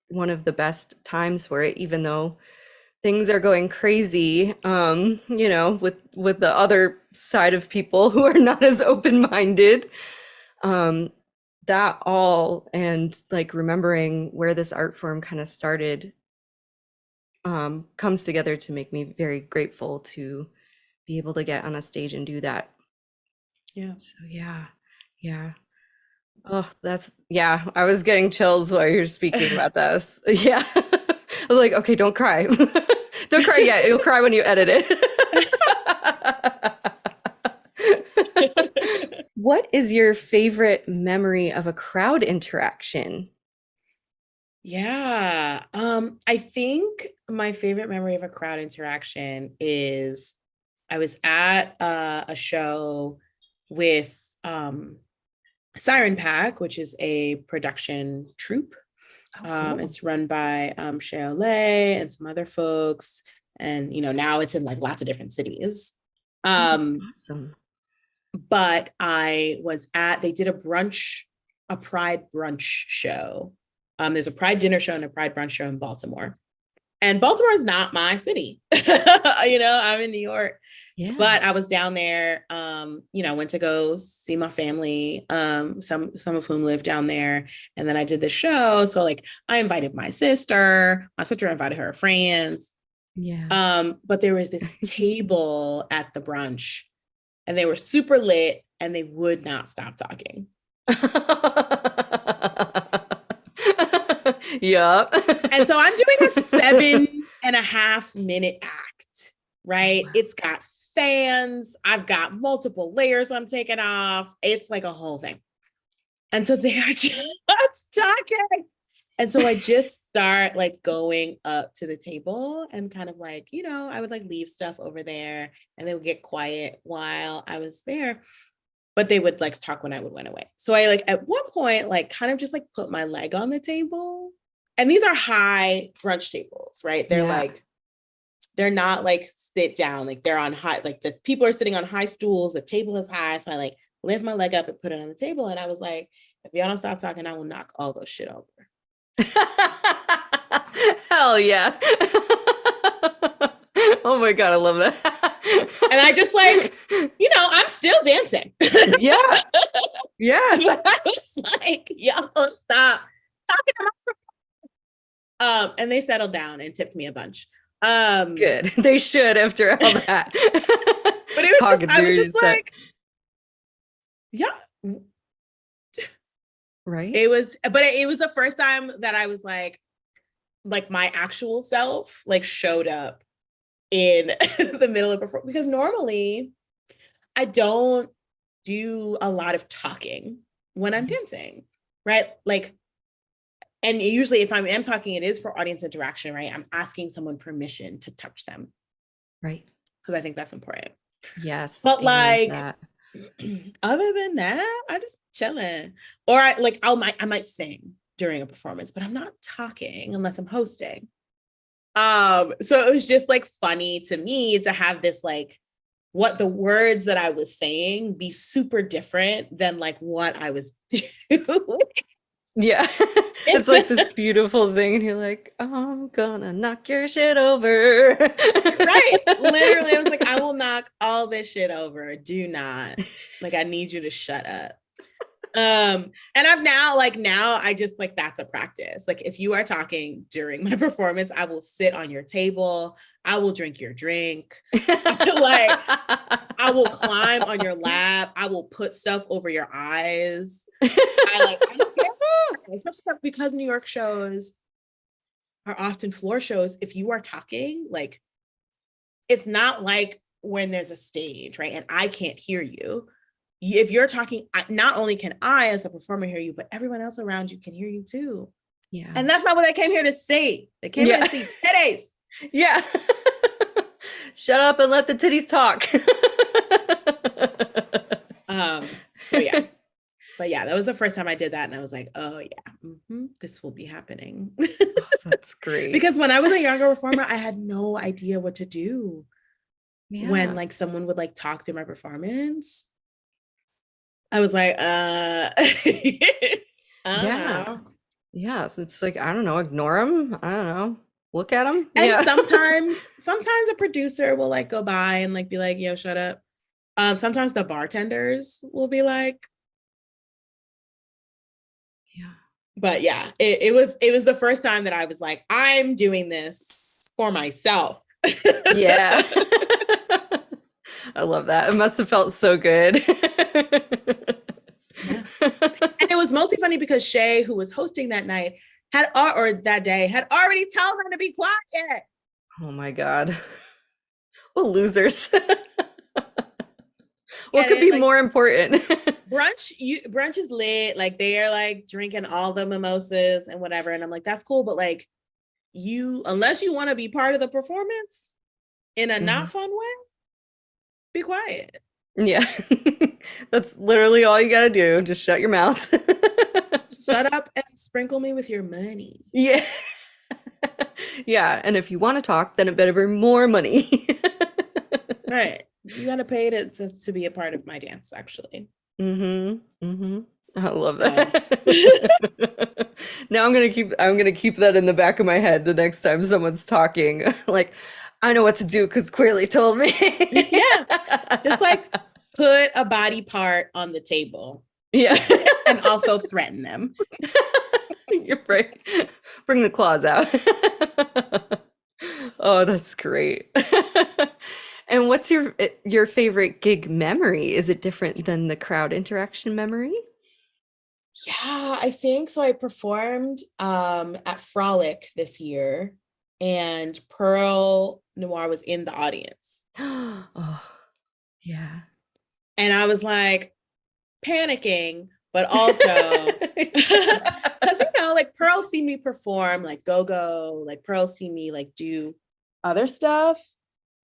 one of the best times for it, even though things are going crazy, with the other side of people who are not as open-minded. That all, and like remembering where this art form kind of started, comes together to make me very grateful to be able to get on a stage and do that. Yeah. So yeah. Oh, I was getting chills while you're speaking about this. Yeah. I was like, okay, don't cry. Don't cry yet. You'll cry when you edit it. What is your favorite memory of a crowd interaction? Yeah. I think my favorite memory of a crowd interaction is I was at a show with Siren Pack, which is a production troupe. Cool. It's run by Lay and some other folks. And, now it's in like lots of different cities. That's awesome. But they did a Pride brunch show. There's a Pride dinner show and a Pride brunch show in Baltimore. And Baltimore is not my city. I'm in New York. Yeah. But I was down there, went to go see my family, some of whom live down there. And then I did the show. So like I invited my sister invited her friends. Yeah. But there was this table at the brunch and they were super lit and they would not stop talking. Yep. And so I'm doing a 7.5-minute act, right? Wow. It's got fans. I've got multiple layers I'm taking off. It's like a whole thing. And so they're just talking. And so I just start like going up to the table and kind of like, I would like leave stuff over there and they would get quiet while I was there. But they would like talk when I would went away. So I like at one point, like kind of just like put my leg on the table. And these are high brunch tables, right? They're like, they're not like sit down, like they're on high, like the people are sitting on high stools, the table is high. So I like lift my leg up and put it on the table. And I was like, if y'all don't stop talking, I will knock all those shit over. Hell yeah. Oh my God, I love that. And I just like, I'm still dancing. Yeah. Yeah. But I was like, y'all don't stop talking about. And they settled down and tipped me a bunch. Good. They should after all that. But it was I was just like, yeah. Right. It was the first time that I was like my actual self like showed up in the middle of performance, because normally I don't do a lot of talking when I'm dancing, right? Like, and usually if I am talking, it is for audience interaction, right? I'm asking someone permission to touch them. Right. Because I think that's important. Yes. But like, other than that, I just chilling. Or I might sing during a performance, but I'm not talking unless I'm hosting. So it was just like funny to me to have this like what the words that I was saying be super different than like what I was doing. Yeah. It's like this beautiful thing, and you're like, I'm gonna knock your shit over. Right. Literally, I was like, I will knock all this shit over. Do not. Like, I need you to shut up. And I'm now I just like that's a practice. Like if you are talking during my performance, I will sit on your table, I will drink your drink. Like I will climb on your lap, I will put stuff over your eyes. I don't care. Especially because New York shows are often floor shows. If you are talking, like it's not like when there's a stage, right? And I can't hear you. If you're talking, not only can I as the performer hear you, but everyone else around you can hear you too. Yeah. And that's not what I came here to say. I came here to see titties. Yeah. Shut up and let the titties talk. So yeah. But yeah, that was the first time I did that. And I was like, oh yeah, this will be happening. Oh, that's great. Because when I was a younger performer, I had no idea what to do when like someone would like talk through my performance. I was like, yeah. Yeah. So it's like, I don't know, ignore them. I don't know. Look at them. And sometimes a producer will like go by and like be like, yo, shut up. Sometimes the bartenders will be like, yeah. But yeah, it was the first time that I was like, I'm doing this for myself. Yeah. I love that. It must have felt so good. Yeah. And it was mostly funny because Shay, who was hosting that night, or that day, had already told them to be quiet. Oh my God. Well, losers. What could be like, more important? Brunch is lit. Like they are like drinking all the mimosas and whatever. And I'm like, that's cool. But like unless you want to be part of the performance in a not fun way, be quiet. Yeah. That's literally all you got to do. Just shut your mouth. Shut up and sprinkle me with your money. Yeah. Yeah. And if you want to talk, then it better be more money. Right. You got to pay to be a part of my dance, actually. I love that. Now I'm gonna keep that in the back of my head the next time someone's talking. Like, I know what to do because Queerly told me. Yeah. Just like put a body part on the table. Yeah. And also threaten them. You're right. Bring the claws out. Oh, that's great. And what's your favorite gig memory? Is it different than the crowd interaction memory? Yeah, I think so. I performed at Frolic this year, and Pearl Noir was in the audience. Oh, yeah. And I was like panicking, but also because like Pearl's seen me perform like go, like Pearl's seen me like do other stuff,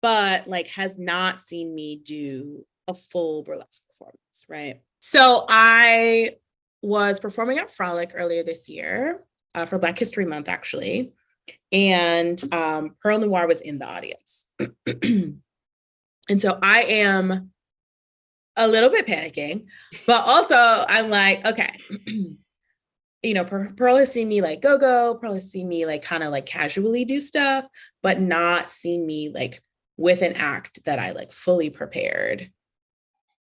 but like has not seen me do a full burlesque performance, right? So I was performing at Frolic earlier this year for Black History Month, actually. And Pearl Noir was in the audience. And so I am a little bit panicking, but also I'm like, okay, Pearl has seen me like go, Pearl has seen me like kind of like casually do stuff, but not seen me like with an act that I like fully prepared.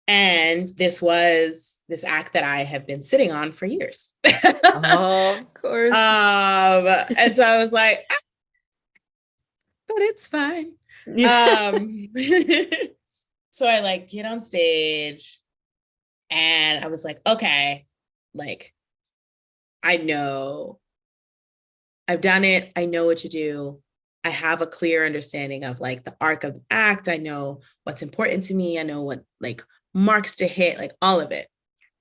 And this was this act that I have been sitting on for years. Oh, of course. And so I was like, but it's fine. Yeah. So I like get on stage and I was like, okay, like, I know I've done it. I know what to do. I have a clear understanding of like the arc of the act. I know what's important to me. I know what like marks to hit, like all of it.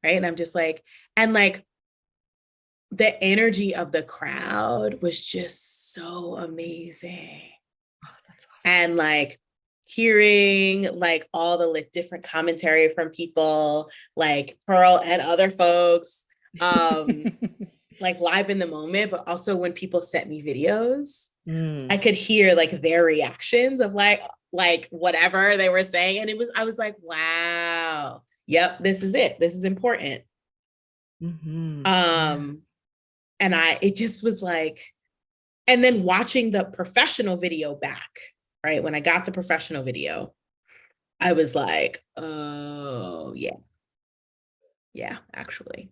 Right. And I'm just like, and like the energy of the crowd was just so amazing. Oh, that's awesome. And like hearing like all the different commentary from people like Pearl and other folks, like live in the moment, but also when people sent me videos, I could hear like their reactions of like whatever they were saying. And I was like, wow, yep, this is it. This is important. And it just was like, and then watching the professional video back, right? When I got the professional video, I was like, oh yeah. Yeah, actually.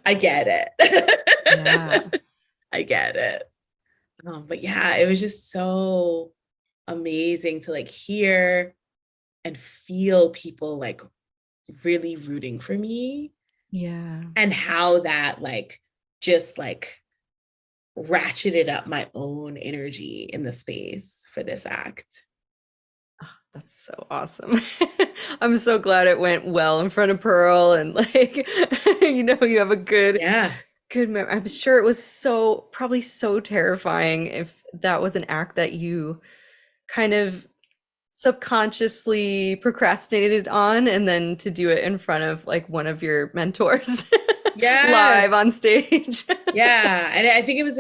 I get it. Yeah. I get it. But yeah, it was just so amazing to like hear and feel people like really rooting for me. Yeah. And how that like just like ratcheted up my own energy in the space for this act. Oh, that's so awesome. I'm so glad it went well in front of Pearl and like you have a good Yeah. memory. I'm sure it was probably so terrifying if that was an act that you kind of subconsciously procrastinated on, and then to do it in front of like one of your mentors live Yes. on stage. Yeah. And I think it was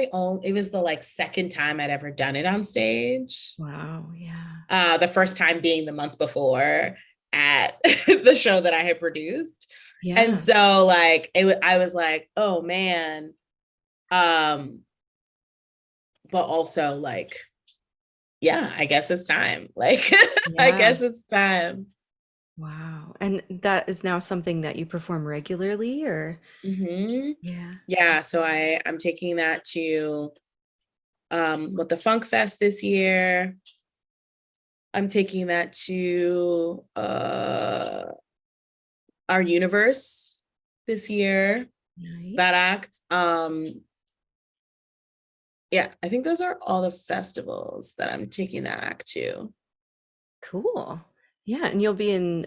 the like second time I'd ever done it on stage. Wow, yeah. The first time being the month before at the show that I had produced. And Yeah. so like I was like, oh man. But also like, yeah, I guess it's time. Like, I Yeah. guess it's time. Wow. And that is now something that you perform regularly, or? Yeah. Yeah, so I'm taking that to with the Funk Fest this year. I'm taking that to our universe this year. That Nice. act. Yeah, I think those are all the festivals that I'm taking that act to. Cool. Yeah, and you'll be in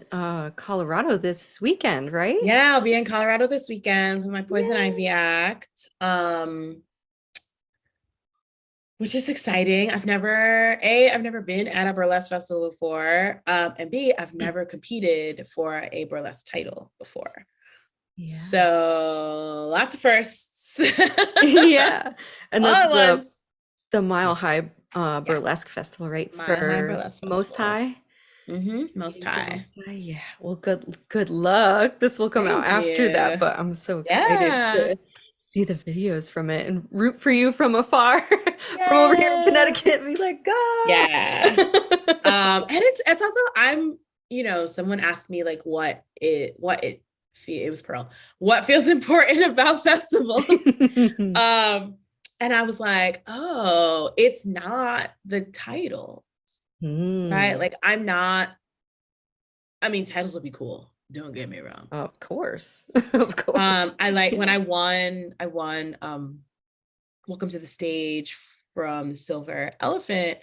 Colorado this weekend, right? Yeah, I'll be in Colorado this weekend for my Poison Yay. Ivy act. Which is exciting. I've never been at a burlesque festival before. And B, I've never competed for a burlesque title before. Yeah. So lots of firsts. Yeah. And All that's at once. the Mile High Yes. Burlesque Festival, right? Mile High For Burlesque Most Festival. High. Most Competing for high. Most High. Yeah. Well, good luck. This will come out Thank after that, you. but I'm so excited Yeah. to see the videos from it and root for you from afar, from over here in Yeah. Connecticut. Be like, God. Yeah. And it's also someone asked me like it was Pearl. What feels important about festivals? And I was like, oh, it's not the title, right? Like titles would be cool. Don't get me wrong. Of course. Of course. I like when Yeah. I won Welcome to the Stage from the Silver Elephant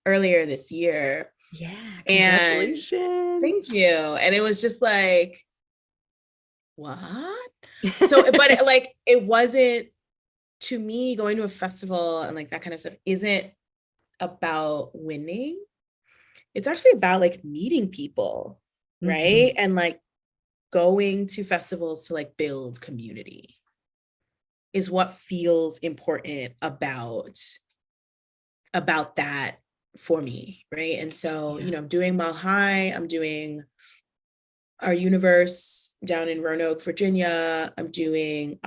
earlier this year. Yeah, And thank congratulations. you. And it was just like, what? So, but it wasn't, to me, going to a festival and like that kind of stuff isn't about winning. It's actually about like meeting people, right? And like going to festivals to like build community is what feels important about that for me, right? And so, Yeah. I'm doing Mile High, I'm doing our universe down in Roanoke, Virginia. I'm doing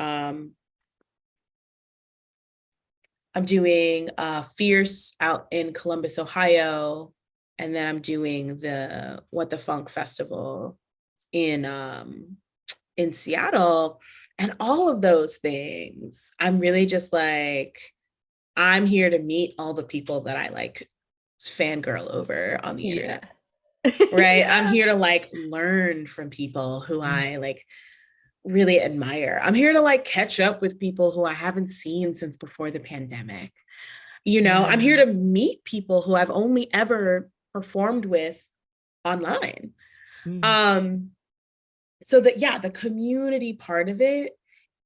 Fierce out in Columbus, Ohio, and then I'm doing the What the Funk Festival in Seattle. And all of those things, I'm really just like, I'm here to meet all the people that I like fangirl over on the Yeah. internet. Right. I'm Yeah. here to like learn from people who I like really admire. I'm here to like catch up with people who I haven't seen since before the pandemic. I'm here Yeah. to meet people who I've only ever performed with online. Mm. So that, yeah, the community part of it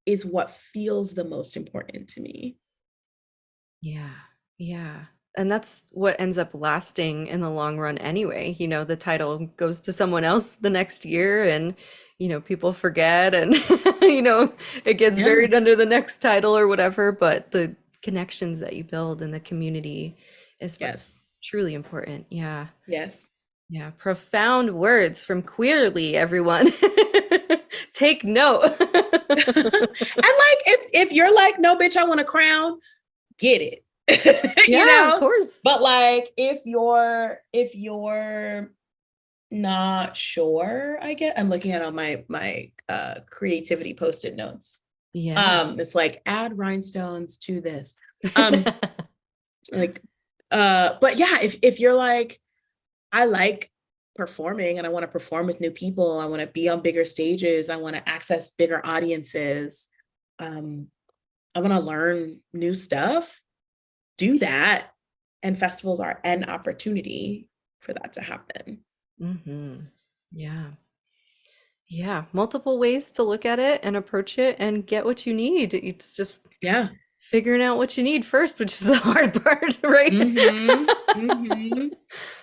is what feels the most important to me. Yeah. Yeah. and that's what ends up lasting in the long run anyway. The title goes to someone else the next year, and people forget, and it gets Yeah. buried under the next title or whatever, but the connections that you build in the community is what's Yes. truly important. Yeah. Yes. Yeah, profound words from Queerly, everyone. Take note. And like if you're like, no, bitch, I want a crown, get it. Yeah, of course. But like if you're not sure, I get, I'm looking at all my creativity post-it notes. Yeah. It's like add rhinestones to this. Like but yeah, if you're like, I like performing and I want to perform with new people, I want to be on bigger stages, I want to access bigger audiences, I want to learn new stuff, do that. And festivals are an opportunity for that to happen. Yeah. Yeah. Multiple ways to look at it and approach it and get what you need. It's just Yeah. figuring out what you need first, which is the hard part, right?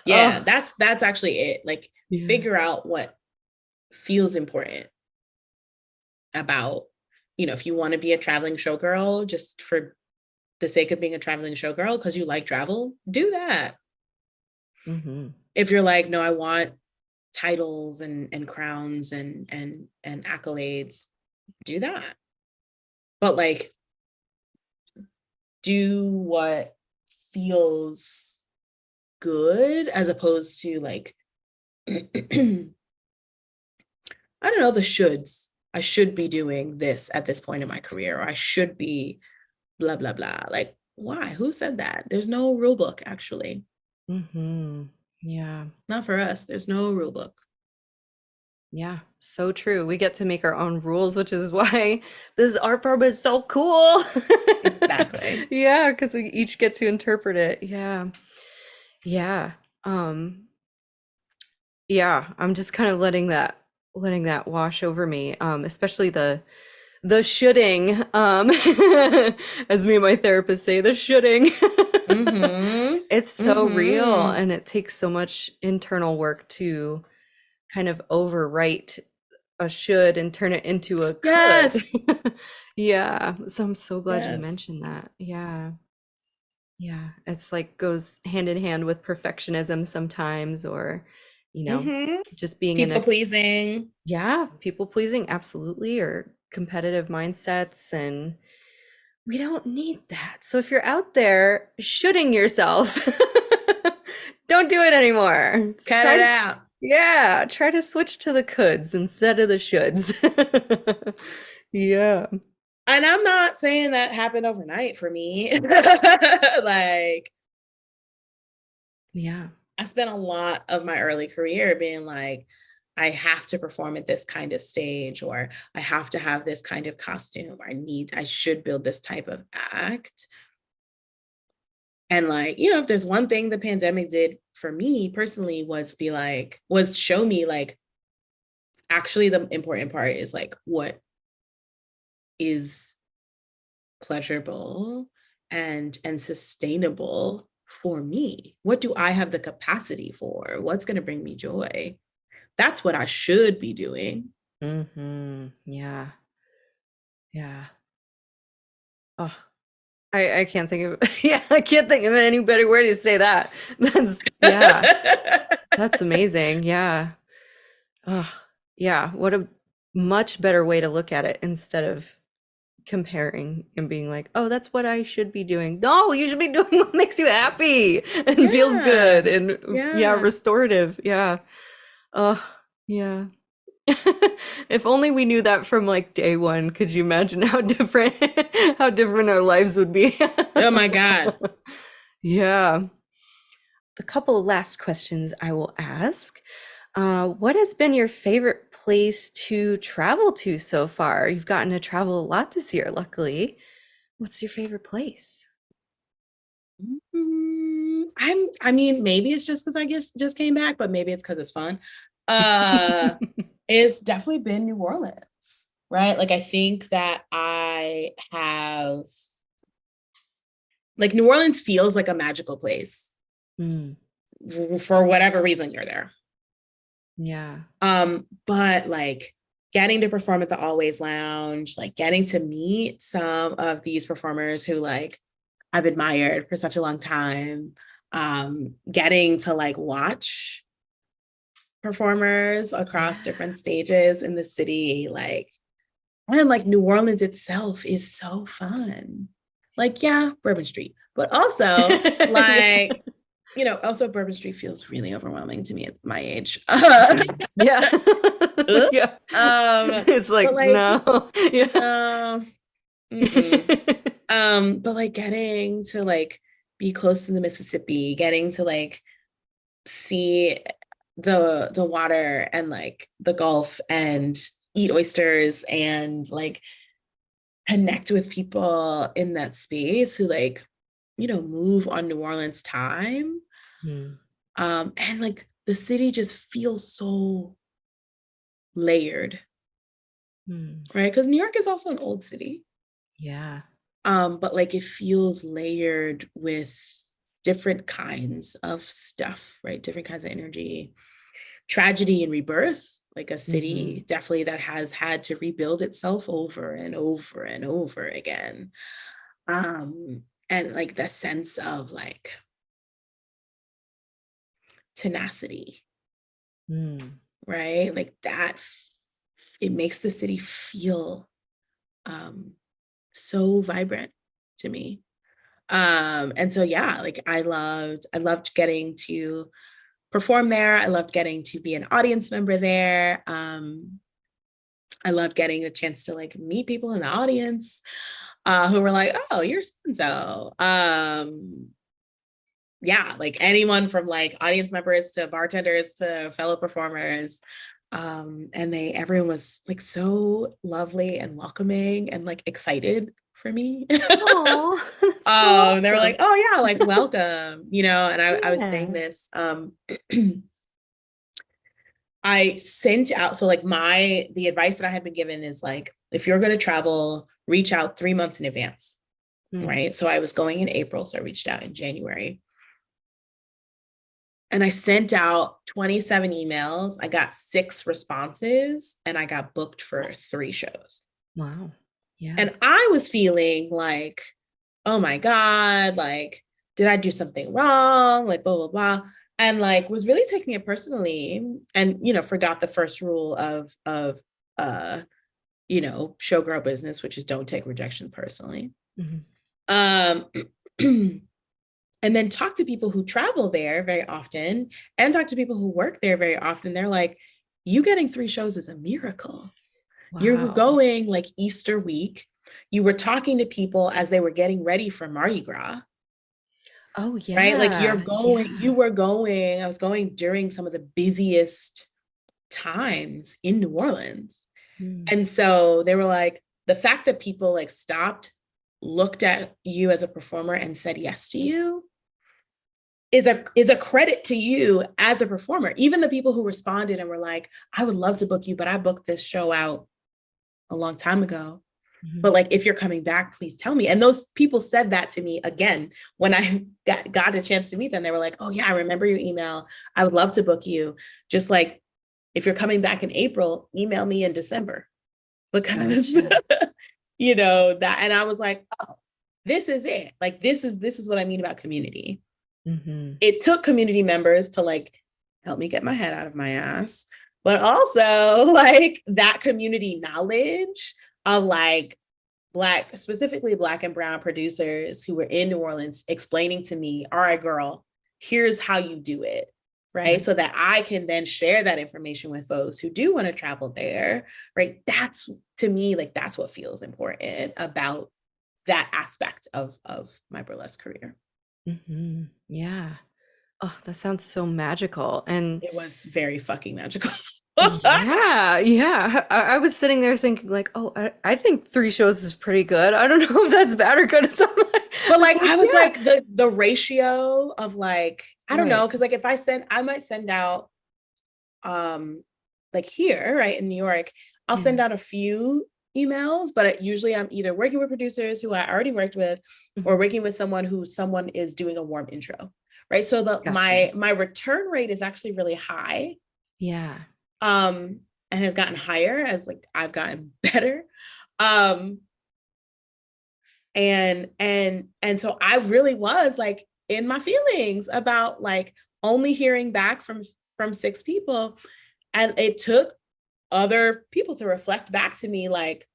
Yeah, Oh, that's actually it. Like yeah. figure out what feels important about, if you want to be a traveling showgirl just for the sake of being a traveling showgirl because you like travel, do that. If you're like, no, I want titles and crowns and accolades, do that. But like, do what feels good as opposed to like, I don't know, the shoulds. I should be doing this at this point in my career, or I should be blah, blah, blah. Like, why? Who said that? There's no rule book, actually. Yeah. Not for us. There's no rule book. Yeah, so true. We get to make our own rules, which is why this art form is so cool. Exactly. Yeah, because we each get to interpret it. Yeah. Yeah. Um, yeah, I'm just kind of letting that wash over me. Especially the shoulding, as me and my therapist say, the shoulding. It's so real, and it takes so much internal work to kind of overwrite a should and turn it into a could. Yes. Yeah. So I'm so glad you Yes. mentioned that. Yeah. Yeah. It's like goes hand in hand with perfectionism sometimes, or, you know, just being in People a, pleasing. yeah, people pleasing, absolutely, or competitive mindsets. And we don't need that. So if you're out there shooting yourself, don't do it anymore. Cut it out. Yeah, try to switch to the coulds instead of the shoulds. Yeah. And I'm not saying that happened overnight for me. Like, Yeah. I spent a lot of my early career being like, I have to perform at this kind of stage, or I have to have this kind of costume, or I should build this type of act. And like, if there's one thing the pandemic did for me personally was show me like, actually the important part is like, what is pleasurable and sustainable for me? What do I have the capacity for? What's going to bring me joy? That's what I should be doing. Yeah. Yeah. Oh, I can't think of yeah, I can't think of any better way to say that. Yeah. That's amazing. Yeah. Oh, yeah. What a much better way to look at it instead of comparing and being like, oh, that's what I should be doing. No, you should be doing what makes you happy and feels good Yeah. and yeah, Yeah. restorative. Yeah. Oh, yeah. If only we knew that from like day one. Could you imagine how different how different our lives would be? Oh my God. Yeah. A couple of last questions I will ask. What has been your favorite place to travel to so far? You've gotten to travel a lot this year, luckily. What's your favorite place? I mean, maybe it's just because I just came back, but maybe it's because it's fun. Uh it's definitely been New Orleans, right? Like I think that I have Like New Orleans feels like a magical place for whatever reason you're there. Yeah. But like getting to perform at the Always Lounge, like getting to meet some of these performers who like I've admired for such a long time, getting to like watch performers across different stages in the city, like, and like New Orleans itself is so fun. Like, yeah, Bourbon Street, but also like, you know, also Bourbon Street feels really overwhelming to me at my age. Yeah. Yeah. It's like, But like, no. Yeah. no, but like getting to like be close to the Mississippi, getting to like see the water and like the Gulf and eat oysters and like connect with people in that space who like, you know, move on New Orleans time. And like the city just feels so layered, right? Because New York is also an old city. Yeah. But like it feels layered with different kinds of stuff, right? Different kinds of energy, tragedy and rebirth, like a city definitely that has had to rebuild itself over and over and over again. And like the sense of like tenacity, right? Like that, it makes the city feel so vibrant to me. And so yeah, like I loved getting to perform there. I loved getting to be an audience member there. I loved getting a chance to like meet people in the audience who were like, oh, you're so-and-so. Yeah, like anyone from like audience members to bartenders to fellow performers. And everyone was like so lovely and welcoming and like excited for me. Oh, that's so awesome. They were like, oh yeah, like welcome, you know, and I was saying Yeah. this, I sent out, so like the advice that I had been given is like, if you're going to travel, reach out 3 months in advance, right? So I was going in April, so I reached out in January. And I sent out 27 emails. I got 6 responses and I got booked for 3 shows. Wow. Yeah. And I was feeling like, oh my God, like, did I do something wrong? Like, blah, blah, blah. And like, was really taking it personally and, you know, forgot the first rule of, you know, showgirl business, which is don't take rejection personally. And then talk to people who travel there very often and talk to people who work there very often. They're like, you getting 3 shows is a miracle. Wow. You were going like Easter week. You were talking to people as they were getting ready for Mardi Gras. Oh, yeah. Right? Like you were going, I was going during some of the busiest times in New Orleans. And so they were like, the fact that people like stopped, looked at you as a performer and said yes to you is a credit to you as a performer. Even the people who responded and were like, I would love to book you, but I booked this show out a long time ago. But like, if you're coming back, please tell me. And those people said that to me again, when I got a chance to meet them. They were like, oh yeah, I remember your email. I would love to book you. Just like, if you're coming back in April, email me in December. Because, you know, that, and I was like, oh, this is it. Like, this is what I mean about community. It took community members to like, help me get my head out of my ass, but also like that community knowledge of like specifically Black and Brown producers who were in New Orleans explaining to me, all right, girl, here's how you do it. Right. So that I can then share that information with folks who do want to travel there. Right. That's, to me, like, that's what feels important about that aspect of my burlesque career. Yeah. Oh, that sounds so magical. And it was very fucking magical. Yeah. I was sitting there thinking like, oh, I think 3 shows is pretty good. I don't know if that's bad or good. But like, I was like the ratio of like, I don't know. Cause like if I might send out, like here, right, in New York, I'll send out a few emails, but usually I'm either working with producers who I already worked with or working with someone is doing a warm intro, right? So Gotcha. my return rate is actually really high, Yeah. and has gotten higher as like I've gotten better. Um, and so I really was like in my feelings about like only hearing back from 6 people, and it took other people to reflect back to me like,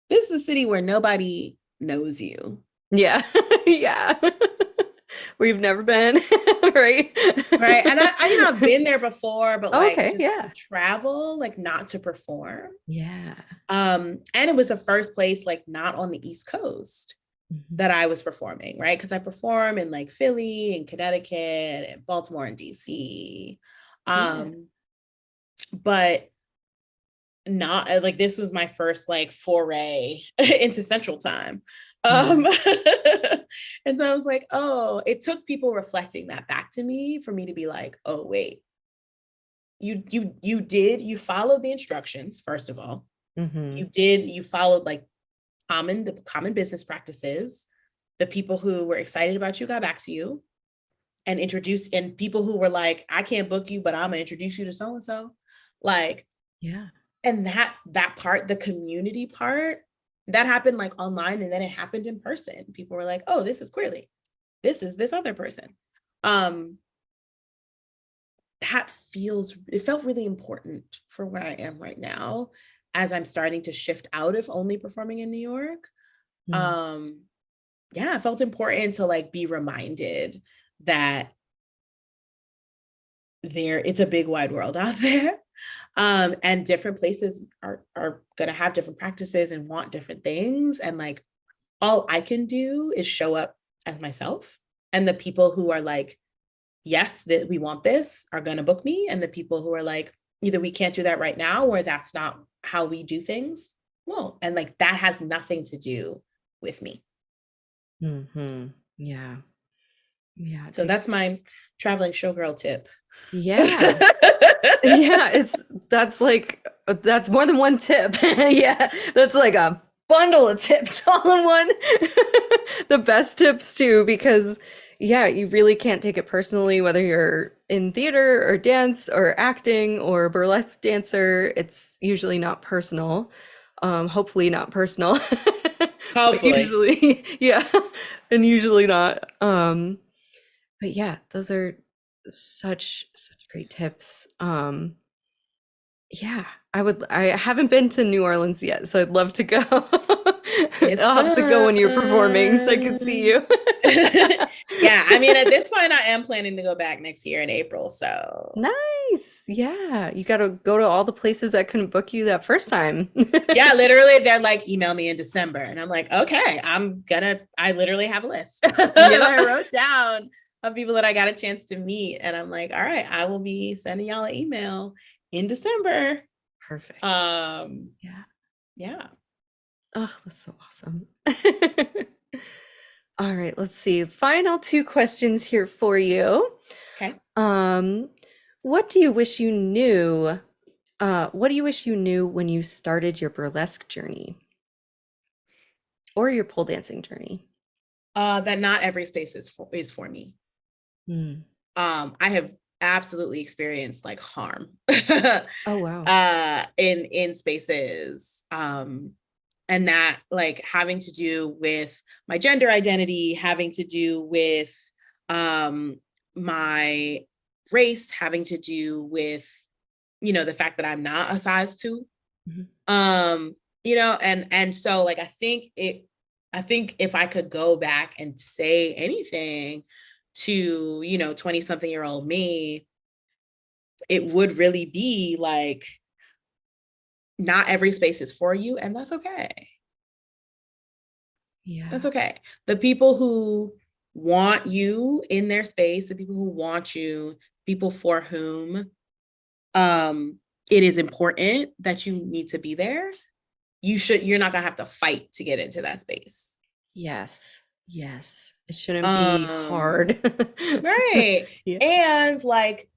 this is a city where nobody knows you. Yeah. Yeah. We've never been, right? Right. And I've been there before, but like Okay, just to yeah. travel, like not to perform. Yeah. And it was the first place like not on the East Coast Mhm. that I was performing, right? Because I perform in like Philly and Connecticut and Baltimore and DC. Yeah. But not like this was my first like foray into Central Time. Yeah. And so I was like, oh, it took people reflecting that back to me for me to be like, oh wait, you followed the instructions, first of all. Hmm. You followed like the common business practices. The people who were excited about you got back to you and introduced, and people who were like, I can't book you, but I'm gonna introduce you to so and so. Like, Yeah. and that part, the community part, that happened like online, and then it happened in person. People were like, oh, this is Queerly, this is this other person. um it felt really important for where I am right now, as I'm starting to shift out of only performing in New York. Mm. um yeah, it felt important to like be reminded that it's a big wide world out there. And different places are gonna have different practices and want different things, and like all I can do is show up as myself, and the people who are like, yes, that we want this, are gonna book me, and the people who are like, either we can't do that right now or that's not how we do things, won't. And like that has nothing to do with me. Hmm. Yeah. Yeah. It So that's takes, my traveling showgirl tip. yeah. Yeah. That's more than one tip. Yeah. That's like a bundle of tips all in one. The best tips too, because yeah, you really can't take it personally, whether you're in theater or dance or acting or burlesque dancer. It's usually not personal. Hopefully not personal, but Hopefully. usually, yeah, and usually not. But yeah, those are such great tips. Yeah, I haven't been to New Orleans yet, so I'd love to go. It's I'll have to go fun. when you're performing so I can see you. Yeah, I mean, at this point, I am planning to go back next year in April. So, Nice. Yeah, you got to go to all the places that couldn't book you that first time. yeah, literally, they're like, email me in December. And I'm like, okay, I literally have a list that Yeah. I wrote down of people that I got a chance to meet. And I'm like, all right, I will be sending y'all an email in December. Perfect. Um, Yeah. yeah. Oh, that's so awesome. All right, let's see. Final two questions here for you. Okay. Um, what do you wish you knew? What do you wish you knew when you started your burlesque journey or your pole dancing journey? That not every space is for me. Hmm. I have absolutely experienced like harm Oh, wow. in spaces, and that like having to do with my gender identity, having to do with um my race, having to do with the fact that I'm not a size 2. Mhm. um and so like I think if I could go back and say anything to 20 something year old me, it would really be like, not every space is for you, and that's okay. That's Yeah. okay. The people who want you in their space, the people who want you, people for whom it is important that you need to be there, you're not gonna have to fight to get into that space. Yes. Yes. It shouldn't be um hard. right. Yeah. And like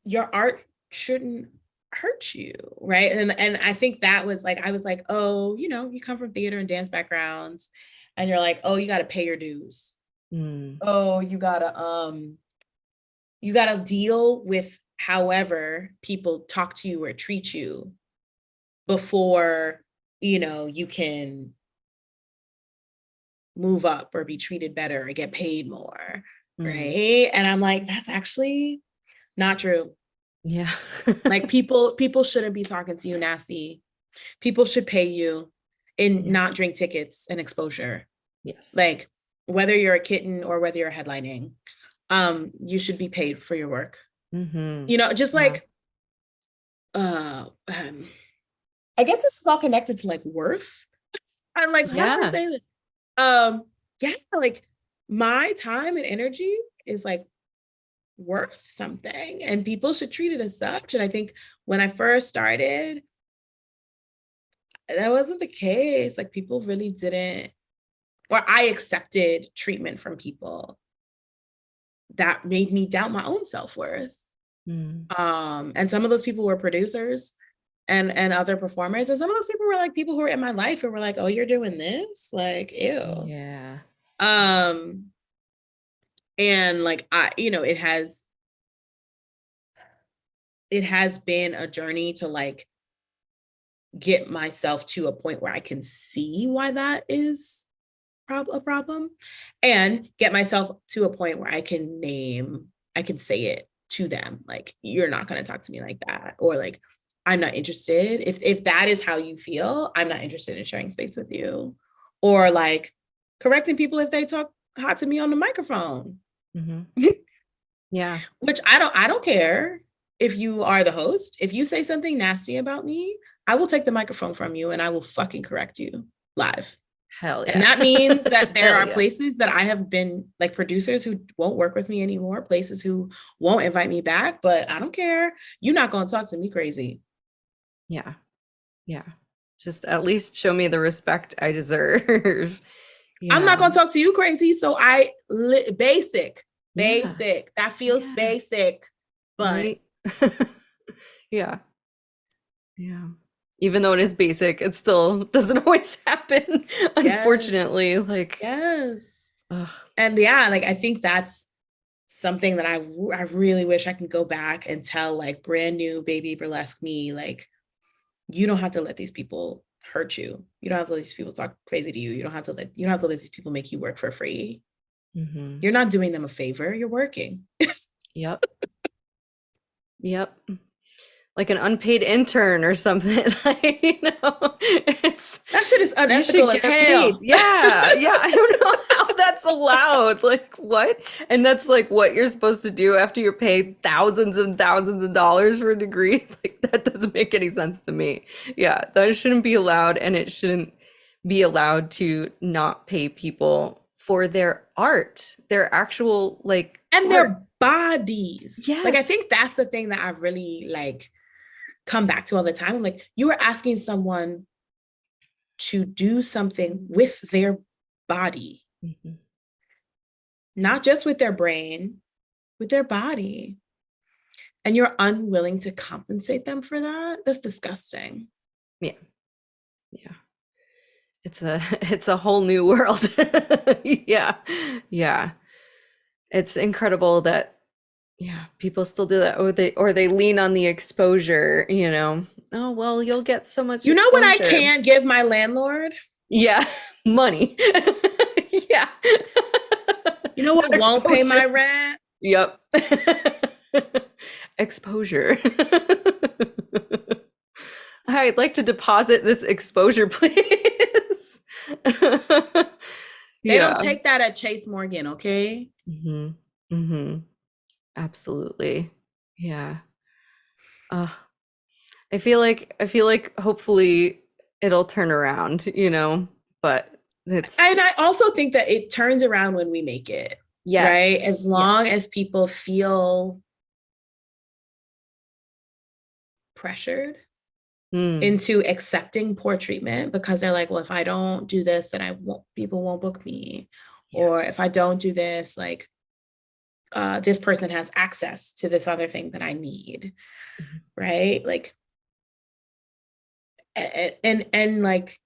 your art shouldn't hurt you, right? And I think that was like, I was like, oh, you know, you come from theater and dance backgrounds, and you're like, oh, you got to pay your dues. Oh, you gotta deal with however people talk to you or treat you before, you know, you can move up or be treated better or get paid more, right? And I'm like, that's actually not true. Yeah. Like people shouldn't be talking to you nasty. People should pay you and not drink tickets and exposure. Yes. Like whether you're a kitten or whether you're headlining, you should be paid for your work. You know, just like I guess this is all connected to like worth. I'm like, how do I say this? Yeah, like my time and energy is like worth something, and people should treat it as such. And I think when I first started, that wasn't the case. Like people really didn't, or I accepted treatment from people that made me doubt my own self-worth. And some of those people were producers and other performers, and some of those people were like people who were in my life who were like, oh, you're doing this, like, ew. Yeah. And like I, you know, it has been a journey to like get myself to a point where I can see why that is a problem, and get myself to a point where I can say it to them, like, you're not going to talk to me like that, or like, I'm not interested. If that is how you feel, I'm not interested in sharing space with you, or like correcting people if they talk hot to me on the microphone. Yeah. Which I don't care if you are the host. If you say something nasty about me, I will take the microphone from you and I will fucking correct you live. Hell yeah. And that means that there are places that I have been, like, producers who won't work with me anymore, places who won't invite me back, but I don't care. You're not going to talk to me crazy. Yeah. Yeah. Just at least show me the respect I deserve. I'm not going to talk to you crazy. So basic. That feels basic, but yeah. Even though it is basic, it still doesn't always happen, unfortunately. Like, yes. And yeah, like, I think that's something that I really wish I can go back and tell, like, brand new baby burlesque me, like, you don't have to let these people hurt you. You don't have to let these people talk crazy to you. You don't have to let these people make you work for free. You're not doing them a favor. You're working. Yep. Like an unpaid intern or something. Like, you know, that shit is unethical as hell. Yeah. I don't know how that's allowed. Like, what? And that's like what you're supposed to do after you're paid thousands and thousands of dollars for a degree. Like, that doesn't make any sense to me. Yeah, that shouldn't be allowed, and it shouldn't be allowed to not pay people for their art, their actual, like, and art. Their bodies. Yes. Like, I think that's the thing that I've really, like, come back to all the time. I'm like, you are asking someone to do something with their body, not just with their brain, with their body, and you're unwilling to compensate them for that. That's disgusting. Yeah. It's a whole new world. Yeah. It's incredible that people still do that, or they lean on the exposure, you know. Oh, well, you'll get so much exposure. What I can't give my landlord? Yeah, money. Yeah. You know what won't pay my rent? Yep. Exposure. I'd like to deposit this exposure, please. They don't take that at Chase Morgan, okay? Absolutely. Yeah. I feel like hopefully it'll turn around, you know, but it's. And I also think that it turns around when we make it. Yes. Right? As long as people feel pressured into accepting poor treatment, because they're like, well, if I don't do this, then people won't book me. Or if I don't do this, like, this person has access to this other thing that I need. Right? Like, and like,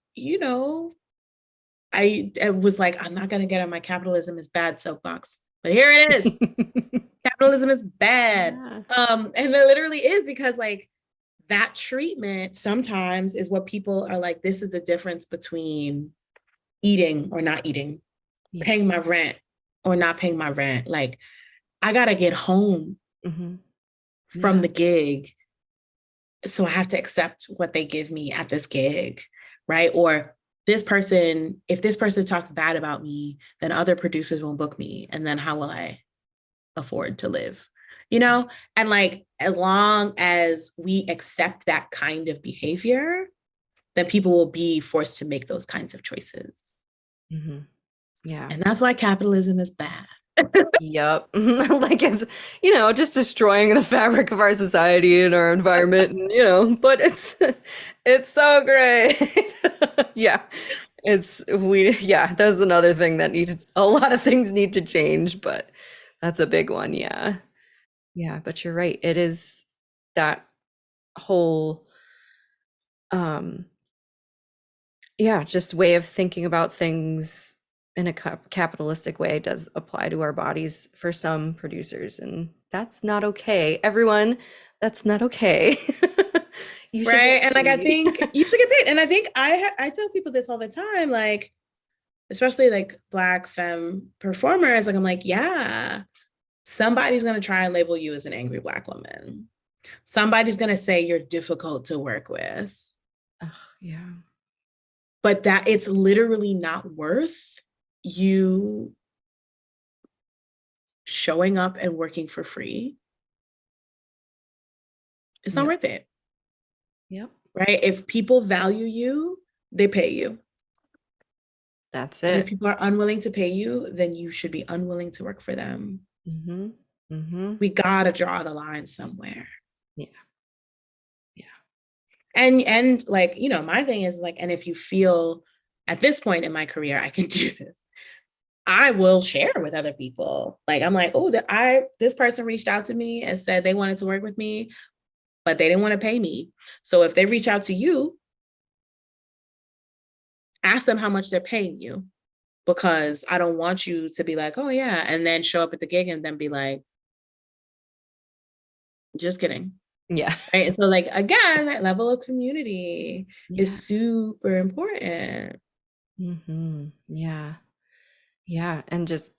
I was like, I'm not gonna get on my capitalism is bad soapbox, but here it is. Capitalism is bad. Yeah. And it literally is, because like that treatment sometimes is what people are like, this is the difference between eating or not eating, Yeah. paying my rent or not paying my rent. Like, I gotta get home from the gig, so I have to accept what they give me at this gig, right? Or this person, if this person talks bad about me, then other producers won't book me, and then how will I afford to live? And like, as long as we accept that kind of behavior, then people will be forced to make those kinds of choices. Yeah. And that's why capitalism is bad. Yep. Like it's, just destroying the fabric of our society and our environment and, but it's so great. Yeah. That's another thing that needs, a lot of things need to change, but that's a big one. Yeah. Yeah, but you're right. It is that whole, um, yeah, just way of thinking about things in a capitalistic way does apply to our bodies for some producers, and that's not okay. Everyone, that's not okay. You should Right. get And like, I paid. think you should get paid. And I think I tell people this all the time, like, especially like Black femme performers, like, I'm like, yeah, somebody's going to try and label you as an angry Black woman. Somebody's going to say you're difficult to work with. Yeah. But that it's literally not worth you showing up and working for free. It's not worth it. Yep. Right? If people value you, they pay you. That's And if it. people are unwilling to pay you, then you should be unwilling to work for them. We gotta draw the line somewhere. Yeah. Yeah. And like, my thing is like, and if you feel at this point in my career, I can do this, I will share with other people. Like, I'm like, oh, this person reached out to me and said they wanted to work with me, but they didn't want to pay me. So if they reach out to you, ask them how much they're paying you, because I don't want you to be like, oh yeah, and then show up at the gig and then be like, just kidding. Yeah. Right. And so like, again, that level of community is super important. Yeah. Yeah. And just,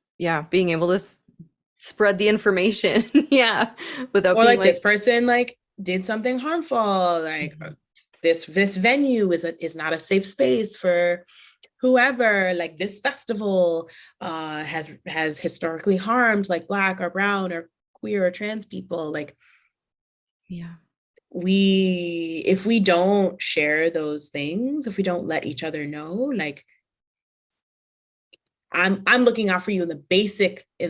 being able to spread the information. Yeah. Without Or being like, like, this person like did something harmful. Like, this venue is not a safe space for whoever. Like, this festival has historically harmed like Black or brown or queer or trans people. Like, if we don't share those things, if we don't let each other know, like, I'm looking out for you in the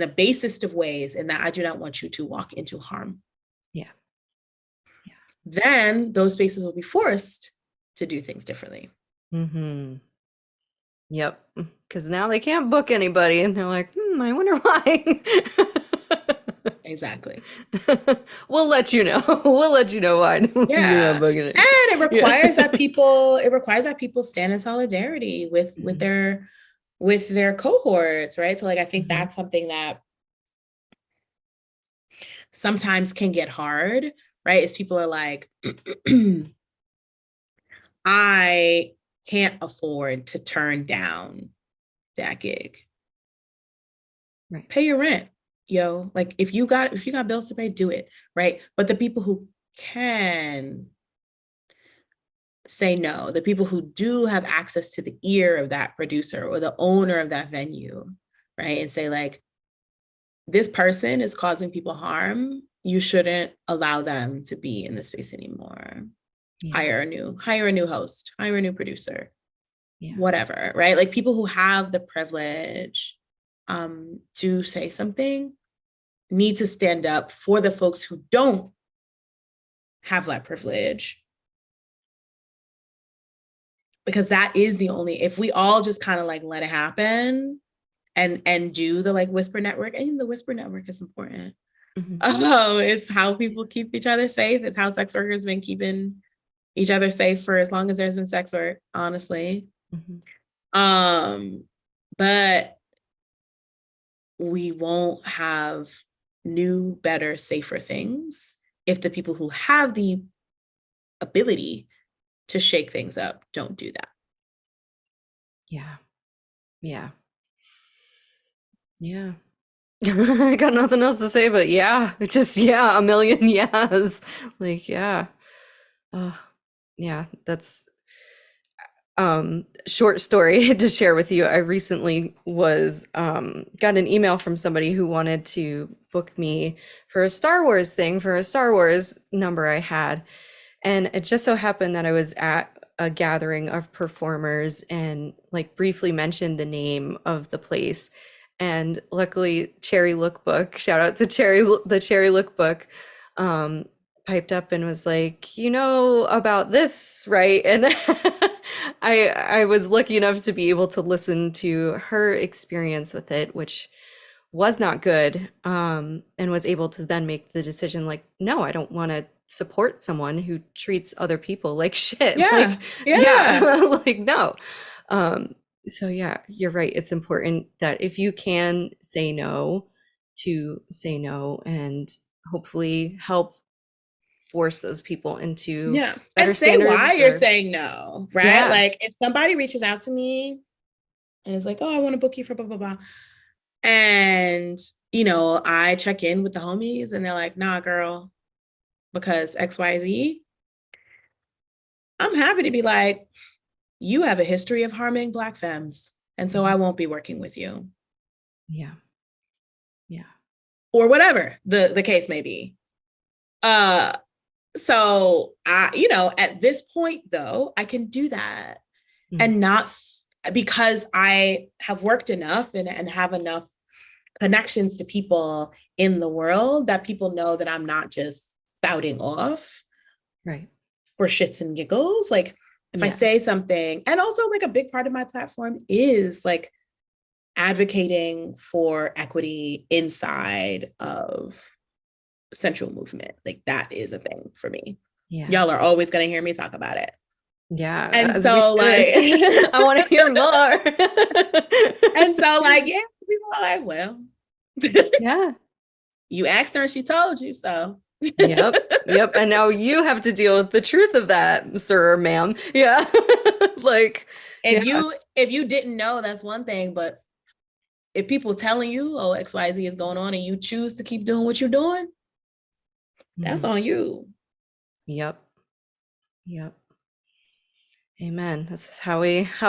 basest of ways, and that I do not want you to walk into harm. Then those spaces will be forced to do things differently. Yep. Because now they can't book anybody, and they're like, I wonder why. Exactly. We'll let you know. We'll let you know why you're not booking it. And it requires that people stand in solidarity with their cohorts, right? So like, I think that's something that sometimes can get hard, right? Is people are like, I can't afford to turn down that gig. Right. Pay your rent, yo. Like, if you got bills to pay, do it, right? But the people who can say no, the people who do have access to the ear of that producer or the owner of that venue, right? And say like, this person is causing people harm. You shouldn't allow them to be in the space anymore. Hire a new host, hire a new producer, whatever, right? Like, people who have the privilege to say something need to stand up for the folks who don't have that privilege. Because that is the only, if we all just kind of like let it happen and do the like whisper network, and the whisper network is important. It's how people keep each other safe. It's how sex workers been keeping each other safe for as long as there's been sex work, honestly. But we won't have new, better, safer things if the people who have the ability to shake things up don't do that. Yeah. I got nothing else to say, but a million yeahs. Like, that's short story to share with you. I recently got an email from somebody who wanted to book me for a Star Wars thing for a Star Wars number I had. And it just so happened that I was at a gathering of performers and like briefly mentioned the name of the place. And luckily, Cherry Lookbook, shout out to the Cherry Lookbook, piped up and was like, you know about this, right? And I was lucky enough to be able to listen to her experience with it, which was not good, and was able to then make the decision like, no, I don't want to support someone who treats other people like shit. Like, like, no. So yeah, you're right. It's important that if you can say no, to say no and hopefully help force those people into better and say why standards you're saying no, right? Yeah. Like if somebody reaches out to me and is like, oh, I want to book you for blah, blah, blah. And, you know, I check in with the homies and they're like, nah, girl, because XYZ. I'm happy to be like, you have a history of harming Black femmes. And so I won't be working with you. Yeah. Or whatever the case may be. So I, you know, at this point though, I can do that and not because I have worked enough and have enough connections to people in the world that people know that I'm not just spouting off for shits and giggles. Like if I say something, and also like a big part of my platform is like advocating for equity inside of sensual movement. Like that is a thing for me. Y'all are always going to hear me talk about it. And so like I want to hear more. And so like people are like, well, you asked her and she told you so. Yep. And now you have to deal with the truth of that, sir or ma'am. Like if you didn't know, that's one thing, but if people telling you, oh, XYZ is going on and you choose to keep doing what you're doing, that's on you. Yep. Amen. This is how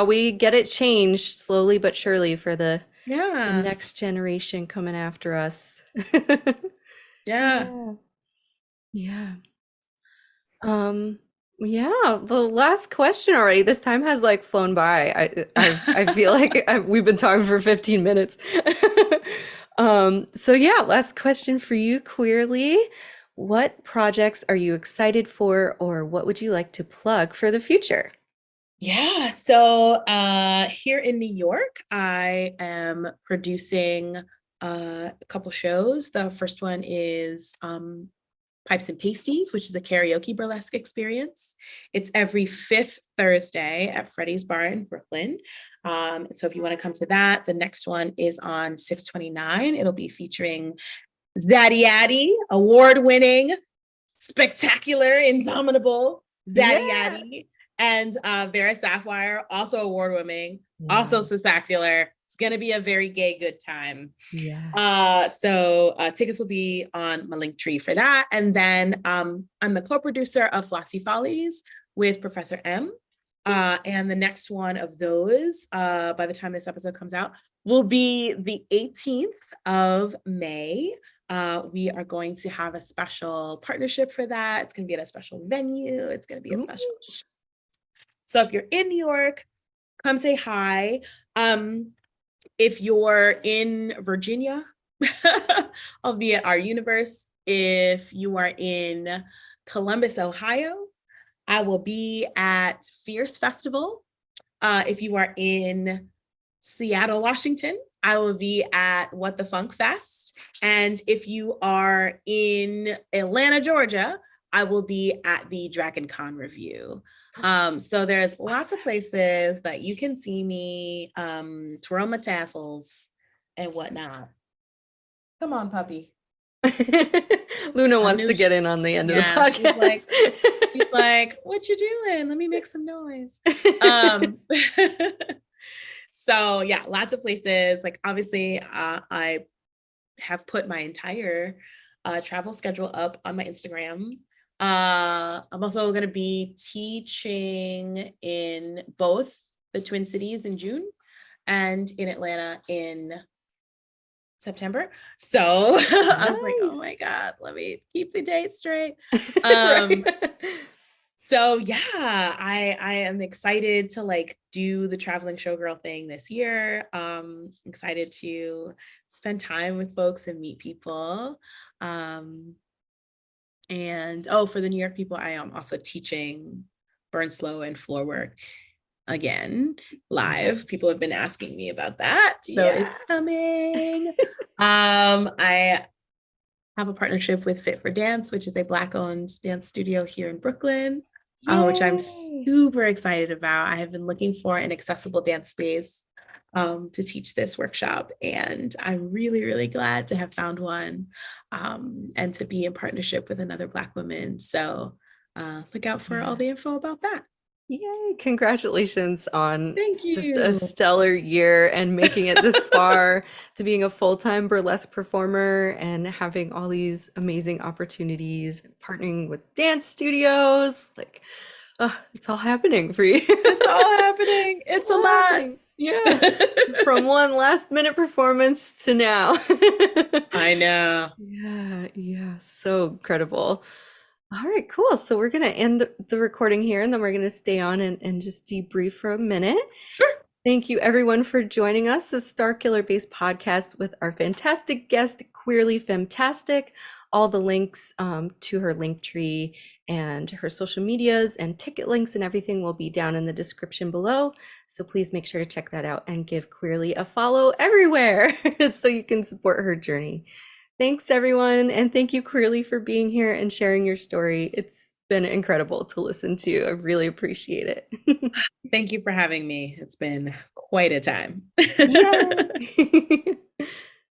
we get it changed slowly but surely for the next generation coming after us. The last question already. This time has like flown by. I feel like we've been talking for 15 minutes. Last question for you, Queerly. What projects are you excited for, or what would you like to plug for the future? So here in New York, I am producing a couple shows. The first one is Pipes Pasties, which is a karaoke burlesque experience. It's every 5th Thursday at Freddy's Bar in Brooklyn. So if you want to come to that, the next one is on 6/29. It'll be featuring Zaddy Addy, award-winning, spectacular, indomitable Zaddy Addy, and Vera Sapphire, also award-winning, also spectacular. It's going to be a very gay good time. So tickets will be on my Linktree for that. And then I'm the co-producer of Flossy Follies with Professor M. And the next one of those, by the time this episode comes out, will be the 18th of May. We are going to have a special partnership for that. It's going to be at a special venue. It's going to be a special show. So if you're in New York, come say hi. If you're in Virginia, I'll be at Our Universe. If you are in Columbus, Ohio, I will be at Fierce Festival. If you are in Seattle, Washington, I will be at What the Funk Fest. And if you are in Atlanta, Georgia, I will be at the Dragon Con review. So there's lots of places that you can see me twirl my tassels and whatnot. Come on, puppy. Luna I wants knew to get in on the end of the yeah, podcast. she's like, what you doing? Let me make some noise. Um, so yeah, lots of places. Like obviously, I have put my entire travel schedule up on my Instagram. I'm also going to be teaching in both the Twin Cities in June and in Atlanta in September. So I was like, oh my Nice. God, let me keep the date straight. Right. So yeah, I am excited to like do the traveling showgirl thing this year. Excited to spend time with folks and meet people. And oh, for the New York people, I am also teaching burn slow and floor work again live. People have been asking me about that, so Yeah. it's coming. I have a partnership with Fit for Dance, which is a Black-owned dance studio here in Brooklyn, which I'm Yay. super excited about. I have been looking for an accessible dance space to teach this workshop, and I'm really, really glad to have found one and to be in partnership with another Black woman. So look out for all Yeah. the info about that. Yay. Congratulations on Thank just a you. stellar year and making it this far to being a full-time burlesque performer and having all these amazing opportunities, partnering with dance studios. Like, it's all happening for you. It's all happening. It's It's a all lot. happening. Yeah. From one last minute performance to now. I know. Yeah, yeah, so incredible. All right, cool. So we're gonna end the recording here and then we're gonna stay on and just debrief for a minute. Sure. Thank you everyone for joining us, this Starkillr based podcast with our fantastic guest, Queerly Femmetastic. All the links to her link tree and her social medias and ticket links and everything will be down in the description below. So please make sure to check that out and give Queerly a follow everywhere so you can support her journey. Thanks everyone, and thank you Queerly for being here and sharing your story. It's been incredible to listen to. I really appreciate it. Thank you for having me. It's been quite a time. Yay!